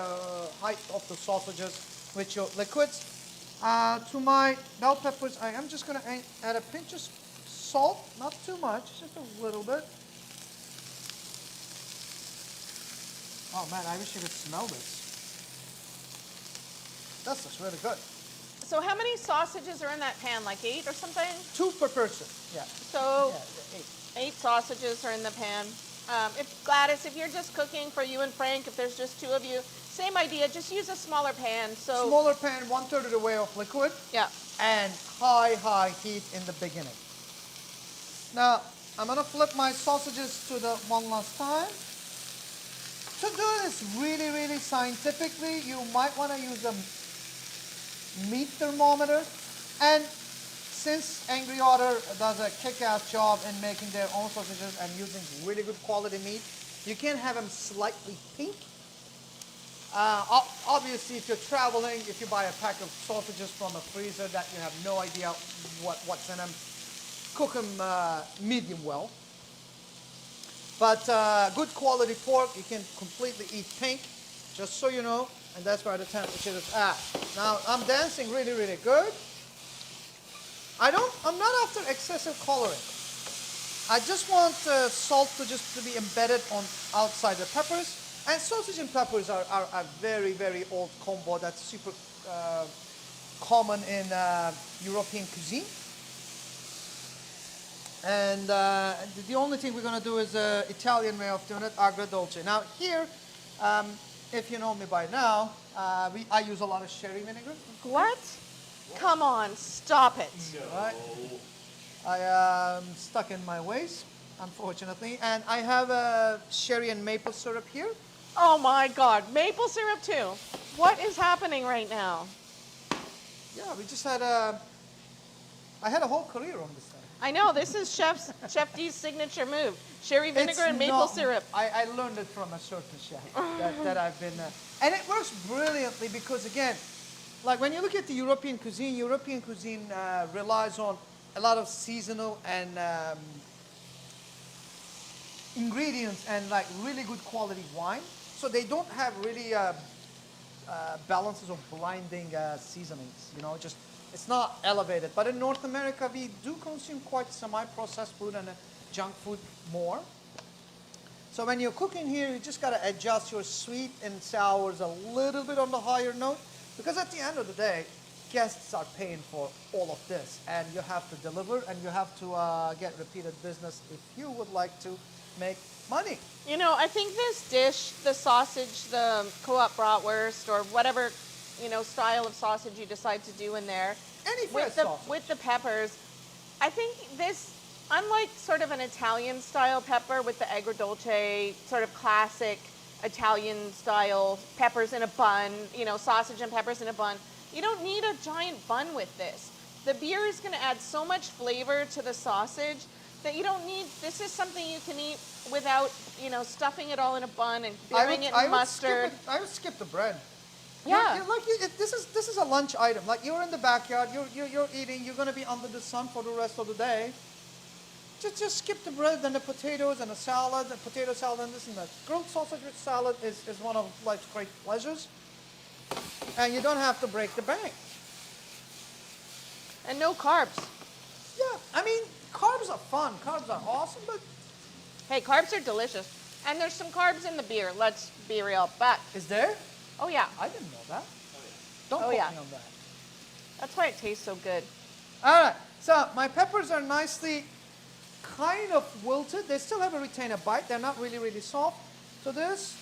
height of the sausages with your liquids. To my bell peppers, I am just going to add a pinch of salt, not too much, just a little bit. Oh man, I wish you could smell this. That's just really good. So how many sausages are in that pan? Like 8 or something? 2 per person. Yeah. So Yeah, 8. 8 sausages are in the pan. Gladys, if you're just cooking for you and Frank, if there's just 2 of you, same idea, just use a smaller pan. So Smaller pan, 1/3 of the way of liquid. yeah. And high heat in the beginning. Now, I'm going to flip my sausages to the one last time. To do this really scientifically, you might want to use a meat thermometer. And since Angry Otter does a kick-ass job in making their own sausages and using really good quality meat, you can have them slightly pink. Obviously, if you're traveling, if you buy a pack of sausages from a freezer that you have no idea what's in them, cook them medium well. But good quality pork, you can completely eat pink, just so you know, and that's where the temperature is at. Now, I'm dancing really, really good. I'm not after excessive coloring. I just want salt to be embedded on outside the peppers. And sausage and peppers are a very, very old combo that's super common in European cuisine. And the only thing we're going to do is Italian way of doing it, agrodolce. Now here, if you know me by now, I use a lot of sherry vinegar. What? Come on, stop it. Right? I am stuck in my ways, unfortunately. And I have sherry and maple syrup here. Oh my God, maple syrup too. What is happening right now? Yeah, we just had I had a whole career on this thing. I know, this is Chef D's signature move. Sherry vinegar and maple syrup. I learned it from a certain chef that I've been, and it works brilliantly because again, like when you look at the European cuisine relies on a lot of seasonal and ingredients and like really good quality wine. So they don't have really balances of blinding seasonings, you know, just it's not elevated. But in North America, we do consume quite semi-processed food and junk food more. So when you're cooking here, you just got to adjust your sweet and sours a little bit on the higher note, because at the end of the day, guests are paying for all of this, and you have to deliver, and you have to get repeated business if you would like to make money. You know, I think this dish, the sausage, the co-op bratwurst, or whatever, you know, style of sausage you decide to do in there, Any fresh sausage. with the peppers, I think this, unlike sort of an Italian style pepper with the agrodolce, sort of classic Italian style peppers in a bun, you know, sausage and peppers in a bun, you don't need a giant bun with this. The beer is going to add so much flavor to the sausage that you don't need, this is something you can eat without, you know, stuffing it all in a bun and burying it in mustard. I would skip the bread. Yeah. This is a lunch item. Like you're in the backyard, you're eating, you're going to be under the sun for the rest of the day. Just skip the bread and the potatoes and the salad, the potato salad and this and that. Grilled sausage with salad is one of life's great pleasures. And you don't have to break the bank. And no carbs. Yeah, I mean, carbs are fun. Carbs are awesome, but Hey, carbs are delicious. And there's some carbs in the beer, let's be real. But, is there? oh yeah, I didn't know that. Don't Oh, quote yeah. me on that. that's why it tastes so good. All right, so my peppers are nicely kind of wilted. They still have a retainer bite. They're not really, really soft. So this,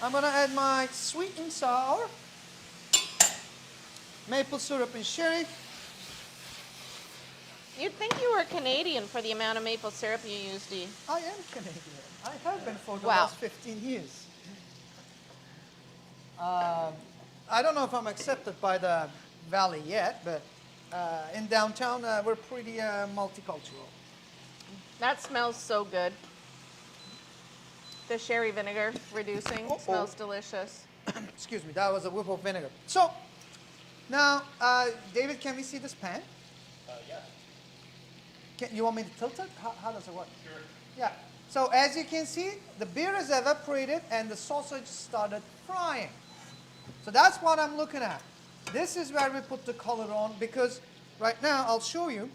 I'm gonna add my sweet and sour, maple syrup and sherry. You'd think you were Canadian for the amount of maple syrup you use, Dee. I am Canadian. I have been for the Wow. last 15 years. I don't know if I'm accepted by the valley yet, but in downtown, we're pretty multicultural. That smells so good. The sherry vinegar reducing Uh-oh. smells delicious. Excuse me, that was a whip of vinegar. So, now, David, can we see this pan? Yeah. You want me to tilt it? How does it work? Sure. Yeah. So as you can see, the beer is evaporated and the sausage started frying. So that's what I'm looking at. This is where we put the color on because right now I'll show you.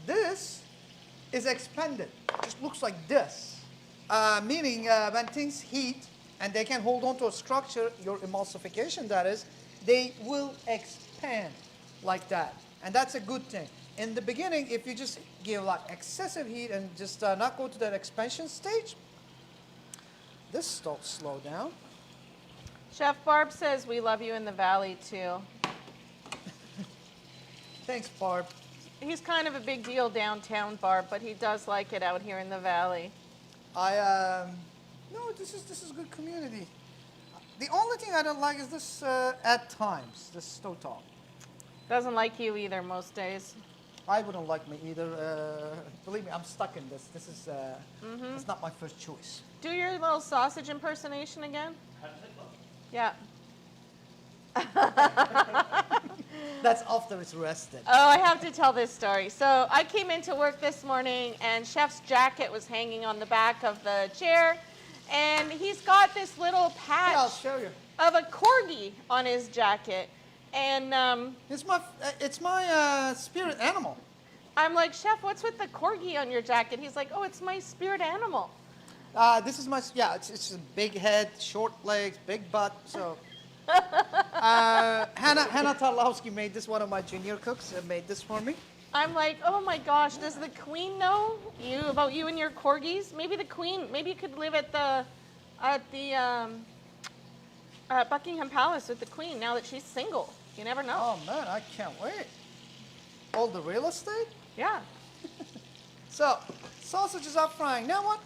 This is expanded. It just looks like this. Meaning when things heat and they can hold on to a structure, your emulsification that is, they will expand like that. And that's a good thing. In the beginning, if you just give like excessive heat and just not go to that expansion stage, this starts to slow down. Chef Barb says we love you in the valley too. Thanks, Barb. He's kind of a big deal downtown, Barb, but he does like it out here in the valley. No, this is good community. The only thing I don't like is this at times, this stovetop. Doesn't like you either most days. I wouldn't like me either. Believe me, I'm stuck in this. This is it's not my first choice. Do your little sausage impersonation again. How does it look? Yeah. That's after it's rested. Oh, I have to tell this story. So I came into work this morning and Chef's jacket was hanging on the back of the chair. And he's got this little patch Yeah, I'll show you. of a corgi on his jacket. And It's my spirit animal. I'm like, Chef, what's with the corgi on your jacket? He's like, oh, it's my spirit animal. This is my It's a big head, short legs, big butt. So Hannah Tarlowski made this. One of my junior cooks made this for me. I'm like, oh my gosh, does the queen know about you and your corgis? Maybe the queen, maybe you could live at the Buckingham Palace with the queen now that she's single. You never know. Oh man, I can't wait. All the real estate. Yeah. So sausages are frying. Now what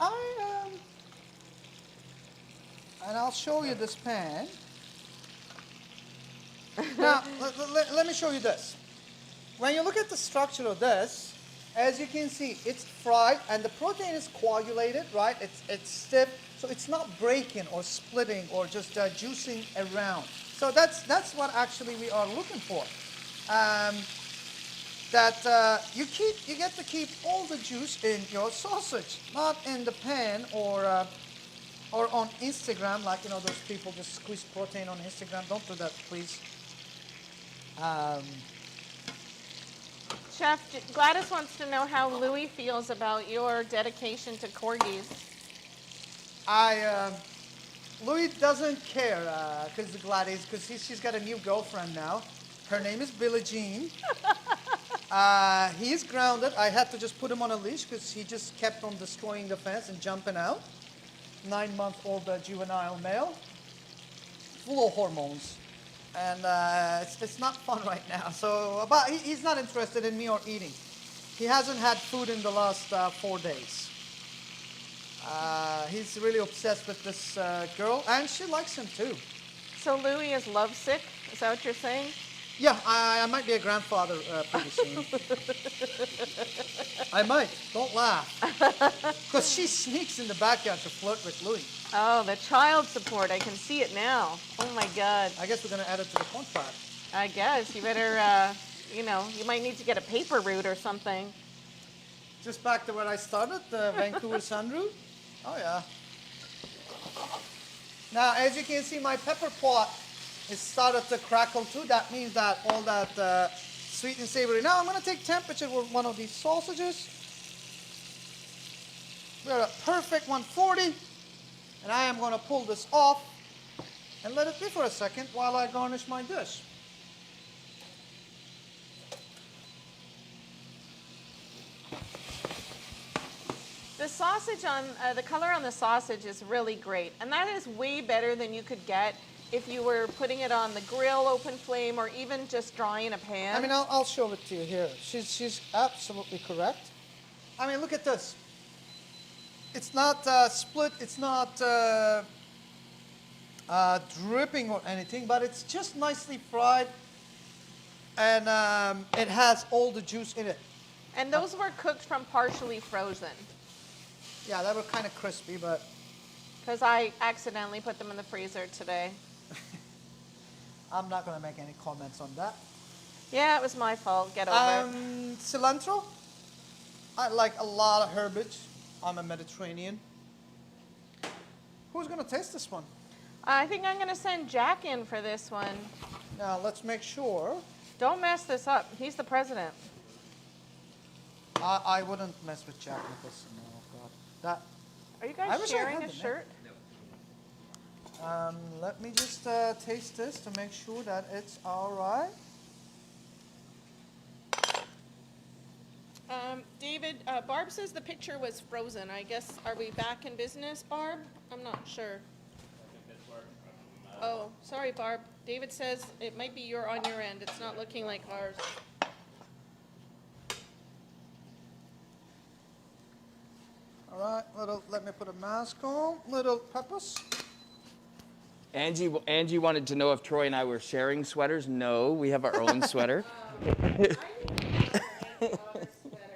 and I'll show you this pan. Now let me show you this. When you look at the structure of this, as you can see, it's fried and the protein is coagulated, right? It's stiff, so it's not breaking or splitting or just juicing around. So that's what actually we are looking for. You get to keep all the juice in your sausage, not in the pan or on Instagram, like those people just squeeze protein on Instagram. Don't do that, please. Chef, Gladys wants to know how Louis feels about your dedication to corgis. Louis doesn't care because she's got a new girlfriend now. Her name is Billie Jean. He is grounded. I had to just put him on a leash because he just kept on destroying the fence and jumping out. 9-month-old juvenile male, full of hormones. And it's not fun right now. So, but he's not interested in me or eating. He hasn't had food in the last 4 days. He's really obsessed with this girl, and she likes him too. So Louis is lovesick? Is that what you're saying? Yeah, I might be a grandfather pretty soon. I might. Don't laugh. Because she sneaks in the backyard to flirt with Louis. Oh, the child support. I can see it now. Oh my God. I guess we're going to add it to the contract. I guess. You better, you might need to get a paper route or something. Just back to where I started, the Vancouver Sun route. Oh, yeah. Now, as you can see, my pepper pot is started to crackle too. That means that all that sweet and savory. Now, I'm going to take temperature with one of these sausages. We're at perfect 140. And I am going to pull this off and let it be for a second while I garnish my dish. The sausage the color on the sausage is really great. And that is way better than you could get if you were putting it on the grill, open flame, or even just drying a pan. I mean, I'll show it to you here. She's absolutely correct. I mean, look at this. It's not split, it's not dripping or anything, but it's just nicely fried, and it has all the juice in it. And those were cooked from partially frozen. Yeah, they were kind of crispy, but... Because I accidentally put them in the freezer today. I'm not going to make any comments on that. Yeah, it was my fault. Get over it. Cilantro. I like a lot of herbage. I'm a Mediterranean. Who's going to taste this one? I think I'm going to send Jack in for this one. Now, let's make sure. Don't mess this up. He's the president. I wouldn't mess with Jack Nicholson. Oh, God. Are you I guys wish I sharing had a the shirt? Let me just taste this to make sure that it's all right. David, Barb says the picture was frozen. I guess, are we back in business, Barb? I'm not sure. Oh, sorry, Barb. David says it might be on your end. It's not looking like ours. All right, let me put a mask on. Little peppers. Angie wanted to know if Troy and I were sharing sweaters. No, we have our own sweater.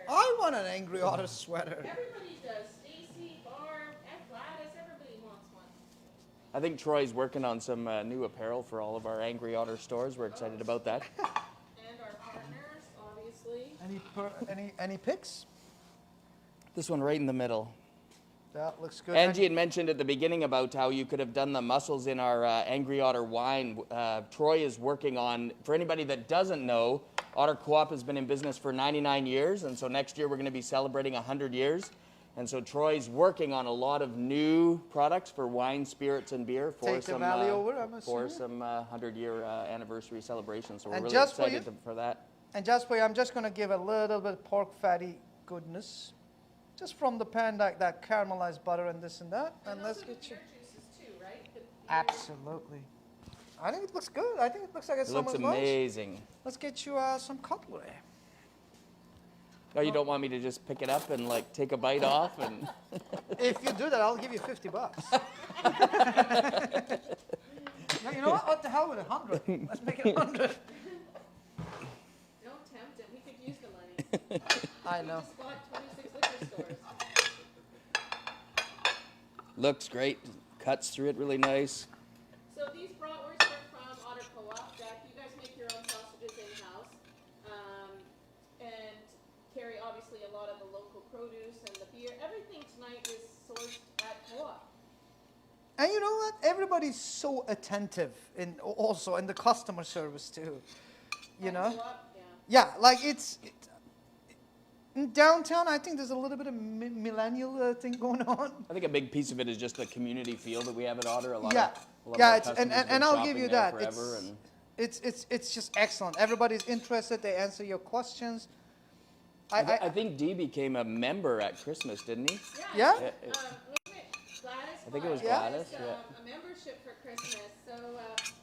I want an Angry Otter sweater. Everybody does. Stacy, Barb, Gladys, everybody wants one. I think Troy's working on some new apparel for all of our Angry Otter stores. We're excited about that. And our partners, obviously. Any picks? This one right in the middle. That looks good. Angie had mentioned at the beginning about how you could have done the mussels in our Angry Otter wine. Troy is working on, for anybody that doesn't know, Otter Co-op has been in business for 99 years, and so next year we're going to be celebrating 100 years. And so Troy's working on a lot of new products for wine, spirits, and beer for Take the some valley over, I'm for assuming. some 100-year anniversary celebration. So we're And really just for excited you- for that. And just for you, I'm just going to give a little bit of pork fatty goodness. Just from the pan, that caramelized butter and this and that. And let's get you. Beer juices too, right? The beer- Absolutely. I think it looks good. I think it looks like it's It looks someone's lunch. amazing. Let's get you some cutlery. Oh, you don't want me to just pick it up and like take a bite off and If you do that, I'll give you $50. Yeah, you know what the hell with 100? Let's make it 100. Don't tempt it. We could use the money. I know. Just bought 26 liquor stores. looks great. Cuts through it really nice. So these bratwurst are from Otter Co-op. Jack, you guys make your own sausages in-house. And carry obviously a lot of the local produce and the beer. Everything tonight is sourced at Co-op. And you know what? Everybody's so attentive also in the customer service too. You know? Co-op, yeah. Yeah, like in downtown, I think there's a little bit of millennial thing going on. I think a big piece of it is just the community feel that we have at Otter. A lot Yeah. of Yeah, our it's, customers and been I'll shopping give you there that. forever, and It's just excellent. Everybody's interested. They answer your questions. I think Dee became a member at Christmas, didn't he? Yeah? Was it Gladys? I think it was Yeah. Gladys. Yeah. A membership for Christmas. So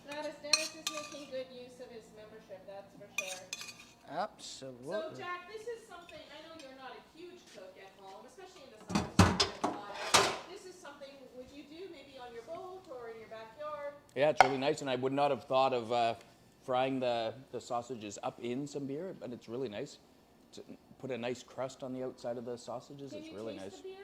Gladys Dennis is making good use of his membership, that's for sure. So Absolutely. Jack, this is something, I know you're not a huge cook at home, especially in the summer. This is something, would you do maybe on your boat or in your backyard? Yeah, it's really nice, and I would not have thought of frying the sausages up in some beer, but it's really nice. To put a nice crust on the outside of the sausages. Can It's you really taste nice. the beer?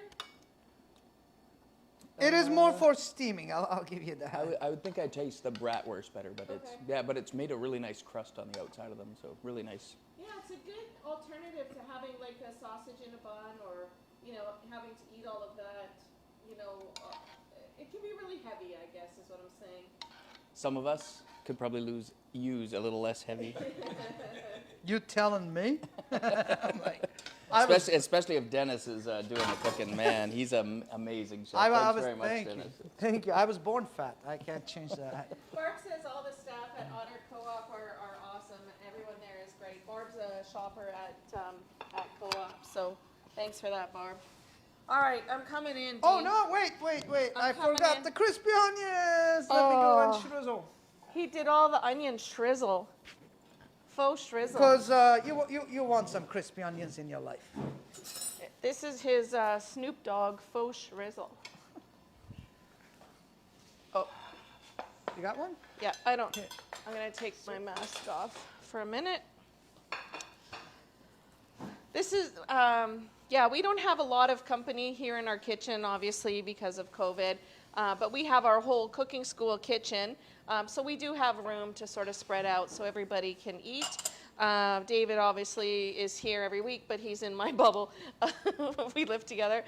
It is more for steaming. I'll give you that. I would think I taste the bratwurst better, but it's Okay. but it's made a really nice crust on the outside of them, so really nice. Yeah, it's a good alternative to having like a sausage in a bun or, having to eat all of that, it can be really heavy, I guess, is what I'm saying. Some of us could probably use a little less heavy, You telling me? I'm like, especially if Dennis is doing the cooking. Man, he's an amazing chef. Thanks very much, thank you. Dennis. Thank you. I was born fat. I can't change that. Barb says all the staff at Otter Co-op are awesome. Everyone there is great. Barb's a shopper at Co-op, so thanks for that, Barb. All right, I'm coming in. Oh Dean. no! Wait! I coming forgot in. the crispy onions. Let me go and Oh. shrizzle. He did all the onion shrizzle. Faux shrizzle. Because you want some crispy onions in your life. This is his Snoop Dogg faux shrizzle. Oh, You got one? yeah, I'm going to take my mask off for a minute. This is, we don't have a lot of company here in our kitchen, obviously, because of COVID. But we have our whole cooking school kitchen. So we do have room to sort of spread out so everybody can eat. David obviously is here every week, but he's in my bubble. We live together.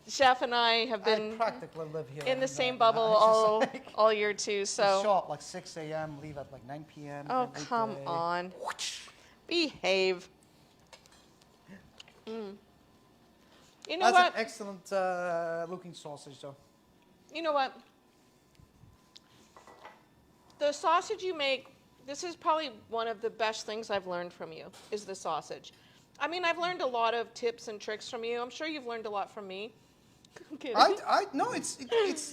Chef and I have I been practically live here. in the and, same I bubble just, like, all year too. we So, show up like 6 a.m., leave at like 9 p.m. oh every come day. on, behave. You know That's what? an excellent looking sausage, though. You know what? The sausage you make, this is probably one of the best things I've learned from you, is the sausage. I mean, I've learned a lot of tips and tricks from you. I'm sure you've learned a lot from me. I'm kidding. No, it's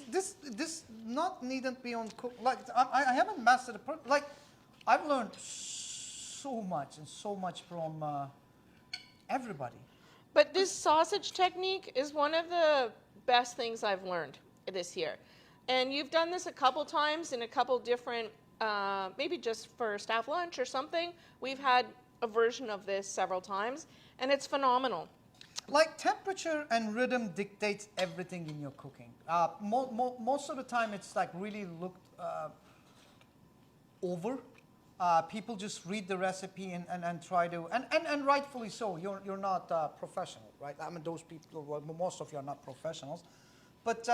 this not needn't be on cook. Like I haven't mastered like I've learned so much from everybody. But this sausage technique is one of the best things I've learned this year. And you've done this a couple times in a couple different, maybe just for staff lunch or something. We've had a version of this several times, and it's phenomenal. Like temperature and rhythm dictates everything in your cooking. Most of the time, it's like really looked over. People just read the recipe and try to, and rightfully so. You're not professional, right? I mean, those people, well, most of you are not professionals, but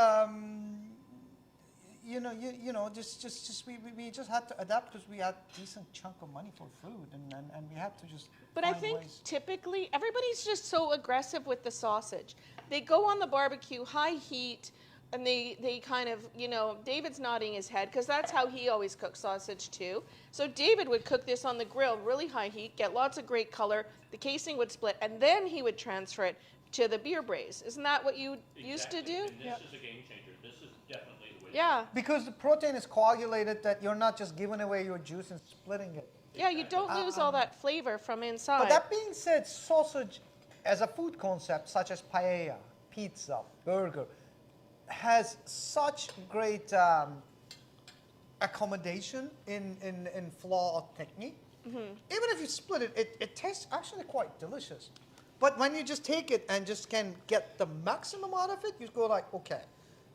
you know, just we just had to adapt because we had a decent chunk of money for food, and we had to just. But I find think ways. typically everybody's just so aggressive with the sausage. They go on the barbecue, high heat, and they kind of, you know, David's nodding his head because that's how he always cooks sausage too. So David would cook this on the grill, really high heat, get lots of great color, the casing would split, and then he would transfer it to the beer braise. Isn't that what you used to do? And this is a game changer. This is definitely the way. Yeah. Because the protein is coagulated, that you're not just giving away your juice and splitting it. Yeah, you don't lose all that flavor from inside. But that being said, sausage as a food concept, such as paella, pizza, burger, has such great accommodation in flaw of technique. Even if you split it, it tastes actually quite delicious. But when you just take it and just can get the maximum out of it, you go like, okay,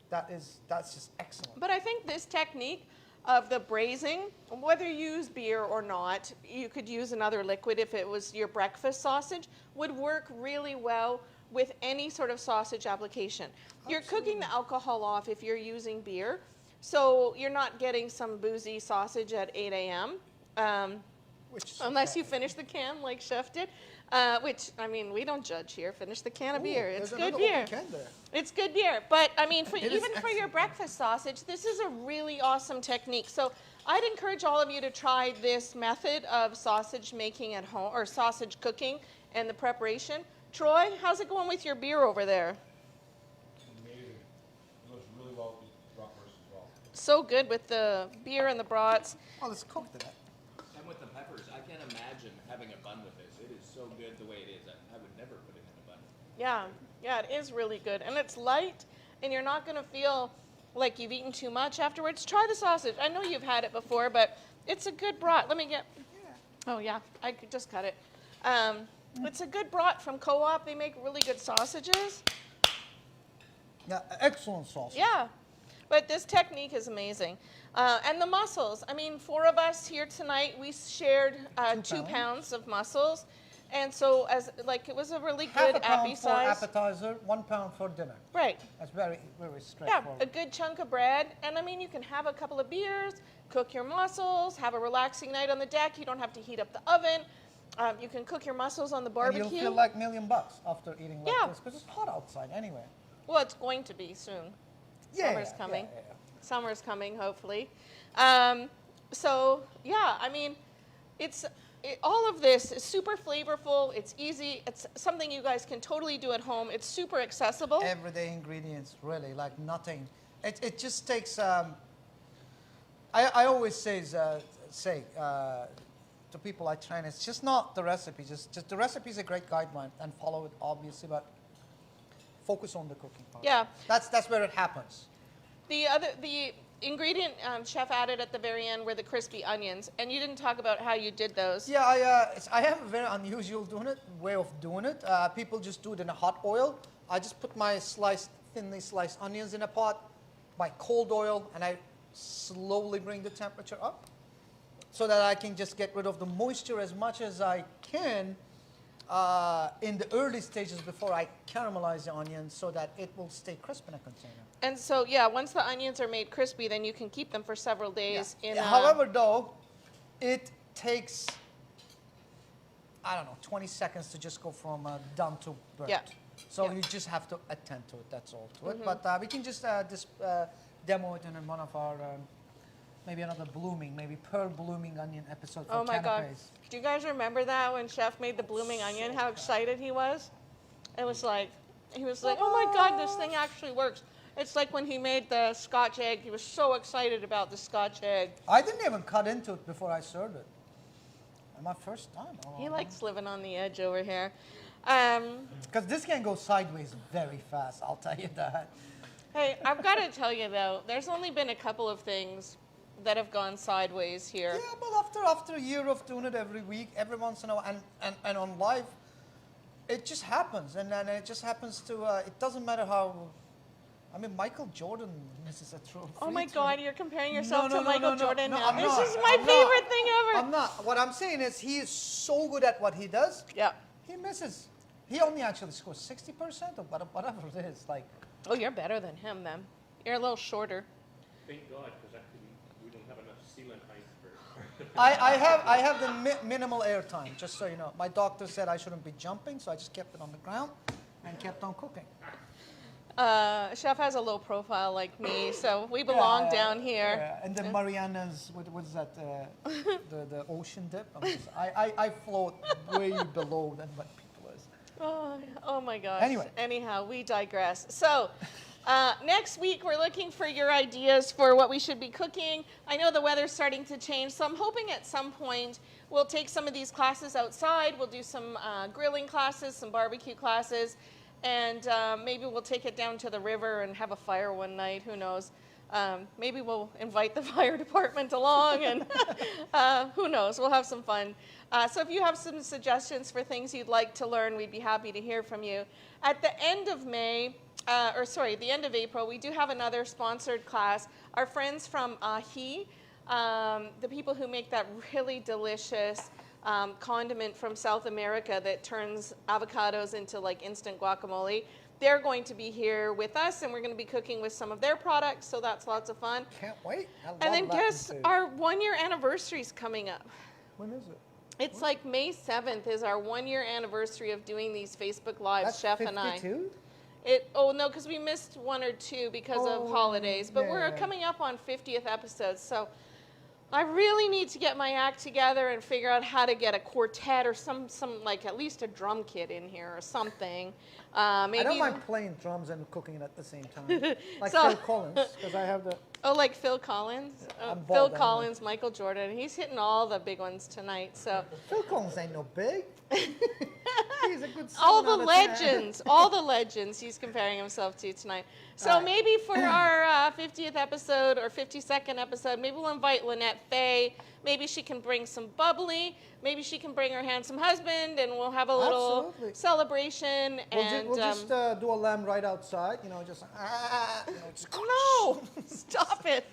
that's just excellent. But I think this technique of the braising, whether you use beer or not, you could use another liquid if it was your breakfast sausage, would work really well with any sort of sausage application. You're cooking the alcohol off if you're using beer, so you're not getting some boozy sausage at 8 a.m. Unless you finish the can like Chef did, which, I mean, we don't judge here. Finish the can of beer. It's good beer. It's good beer. But, I mean, even for your breakfast sausage, this is a really awesome technique. So I'd encourage all of you to try this method of sausage making at home, or sausage cooking and the preparation. Troy, how's it going with your beer over there? Amazing. It goes really well with bratwurst as well. So good with the beer and the brats. Oh, let's cook that. And with the peppers, I can't imagine having a bun with this. It is so good the way it is. I would never put it in a bun. Yeah, it is really good. And it's light, and you're not going to feel like you've eaten too much afterwards. Try the sausage. I know you've had it before, but it's a good brat. Let me get... Oh, yeah, I could just cut it. It's a good brat from Co-op. They make really good sausages. Yeah, excellent sauce. Yeah, but this technique is amazing. And the mussels. I mean, 4 of us here tonight, we shared 2 pounds of mussels. And so, it was a really good Half a pound for size. appetizer, 1 pound for dinner. Right. That's very, very Yeah, straightforward. a good chunk of bread. And I mean, you can have a couple of beers, cook your mussels, have a relaxing night on the deck. You don't have to heat up the oven. You can cook your mussels on the And barbecue. you'll feel like $1 million after eating like Yeah. this, because it's hot outside anyway. Well, it's going to be soon. Summer's coming. Yeah. Summer's coming, hopefully. So, yeah, I mean, all of this is super flavorful. It's easy. It's something you guys can totally do at home. It's super accessible. Everyday ingredients, really, like nothing. It just takes. I always say to people I train, it's just not the recipe. Just the recipe is a great guideline, and follow it obviously, but focus on the cooking part. Yeah. That's where it happens. The ingredient Chef added at the very end were the crispy onions, and you didn't talk about how you did those. Yeah, I have a very unusual way of doing it. People just do it in a hot oil. I just put my thinly sliced onions in a pot by cold oil, and I slowly bring the temperature up so that I can just get rid of the moisture as much as I can in the early stages before I caramelize the onions, so that it will stay crisp in a container. And so, yeah, once the onions are made crispy, then you can keep them for several days. However, though, it takes, I don't know, 20 seconds to just go from done to burnt. Yeah. So Yeah. you just have to attend to it, that's all to it. But we can just demo it in one of our, maybe another maybe pearl blooming onion episode for Oh my God. canapes. Do you guys remember that when Chef made the blooming onion, how excited he was? It was like, he was like, oh my God, this thing actually works. It's like when he made the Scotch egg, he was so excited about the Scotch egg. I didn't even cut into it before I served it. My first time. He likes living on the edge over here. Because this can go sideways very fast, I'll tell you that. Hey, I've got to tell you though, there's only been a couple of things that have gone sideways here. Yeah, but after a year of doing it every week, every once in a while, and on live, it just happens, and it just happens to. It doesn't matter how. I mean, Michael Jordan misses a trophy. Oh my too. God, you're comparing yourself to Michael Jordan no, now. I'm This not. is my I'm favorite not. thing ever. I'm not. What I'm saying is he is so good at what he does. Yeah. He misses. He only actually scores 60% or whatever it is. Like, Oh, you're better than him then. You're a little shorter. Thank God, because actually we don't have enough ceiling height for. I have the minimal airtime, just so you know. My doctor said I shouldn't be jumping, so I just kept it on the ground and kept on cooking. Chef has a low profile like me, so we belong down here. Yeah, and the Marianas, what is that? The ocean dip. I float way below than what people is. Oh my gosh. Anyway. Anyhow, we digress. So, next week we're looking for your ideas for what we should be cooking. I know the weather's starting to change, so I'm hoping at some point we'll take some of these classes outside. We'll do some grilling classes, some barbecue classes, and maybe we'll take it down to the river and have a fire one night. Who knows? Maybe we'll invite the fire department along, and who knows? We'll have some fun. So if you have some suggestions for things you'd like to learn, we'd be happy to hear from you. At the end of the end of April, we do have another sponsored class. Our friends from Ají, the people who make that really delicious condiment from South America that turns avocados into like instant guacamole, they're going to be here with us, and we're going to be cooking with some of their products, so that's lots of fun. Can't wait. I love And then Latin guess food. our 1 year anniversary is coming up. When is it? It's like May 7th is our 1 year anniversary of doing these Facebook Lives, That's Chef 52? and I. Oh no, because we missed one or two because of holidays, but we're yeah. coming up on 50th episodes, so I really need to get my act together and figure out how to get a quartet or some like at least a drum kit in here or something. Maybe I don't mind playing drums and cooking at the same time. Like So- Phil Collins, because I have the... like Phil Collins, I'm Phil bald, anyway. Collins, Michael Jordan. He's hitting all the big ones tonight. So Phil Collins ain't no big. He's a good all 7 the out of 10. legends, all the legends he's comparing himself to tonight. So All right. maybe for our 50th episode or 52nd episode, maybe we'll invite Lynette Faye. Maybe she can bring some bubbly. Maybe she can bring her handsome husband, and we'll have a little Absolutely. celebration. We'll just do a lamb right outside, just no, stop it.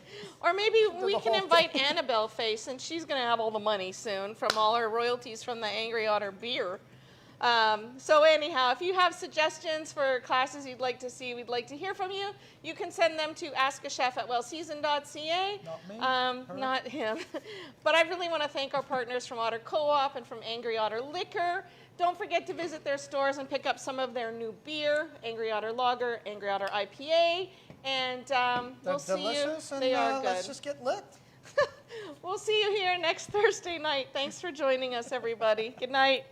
Or maybe we the can whole invite Annabelle Faye, since she's going to have all the money soon from all her royalties from the Angry Otter beer. So anyhow, if you have suggestions for classes you'd like to see, we'd like to hear from you. You can send them to askachef@wellseasoned.ca. Not me, her. Not him. But I really want to thank our partners from Otter Co-op and from Angry Otter Liquor. Don't forget to visit their stores and pick up some of their new beer, Angry Otter Lager, Angry Otter IPA, and They're we'll see you. delicious, and They are let's good. just get lit. We'll see you here next Thursday night. Thanks for joining us, everybody. Good night.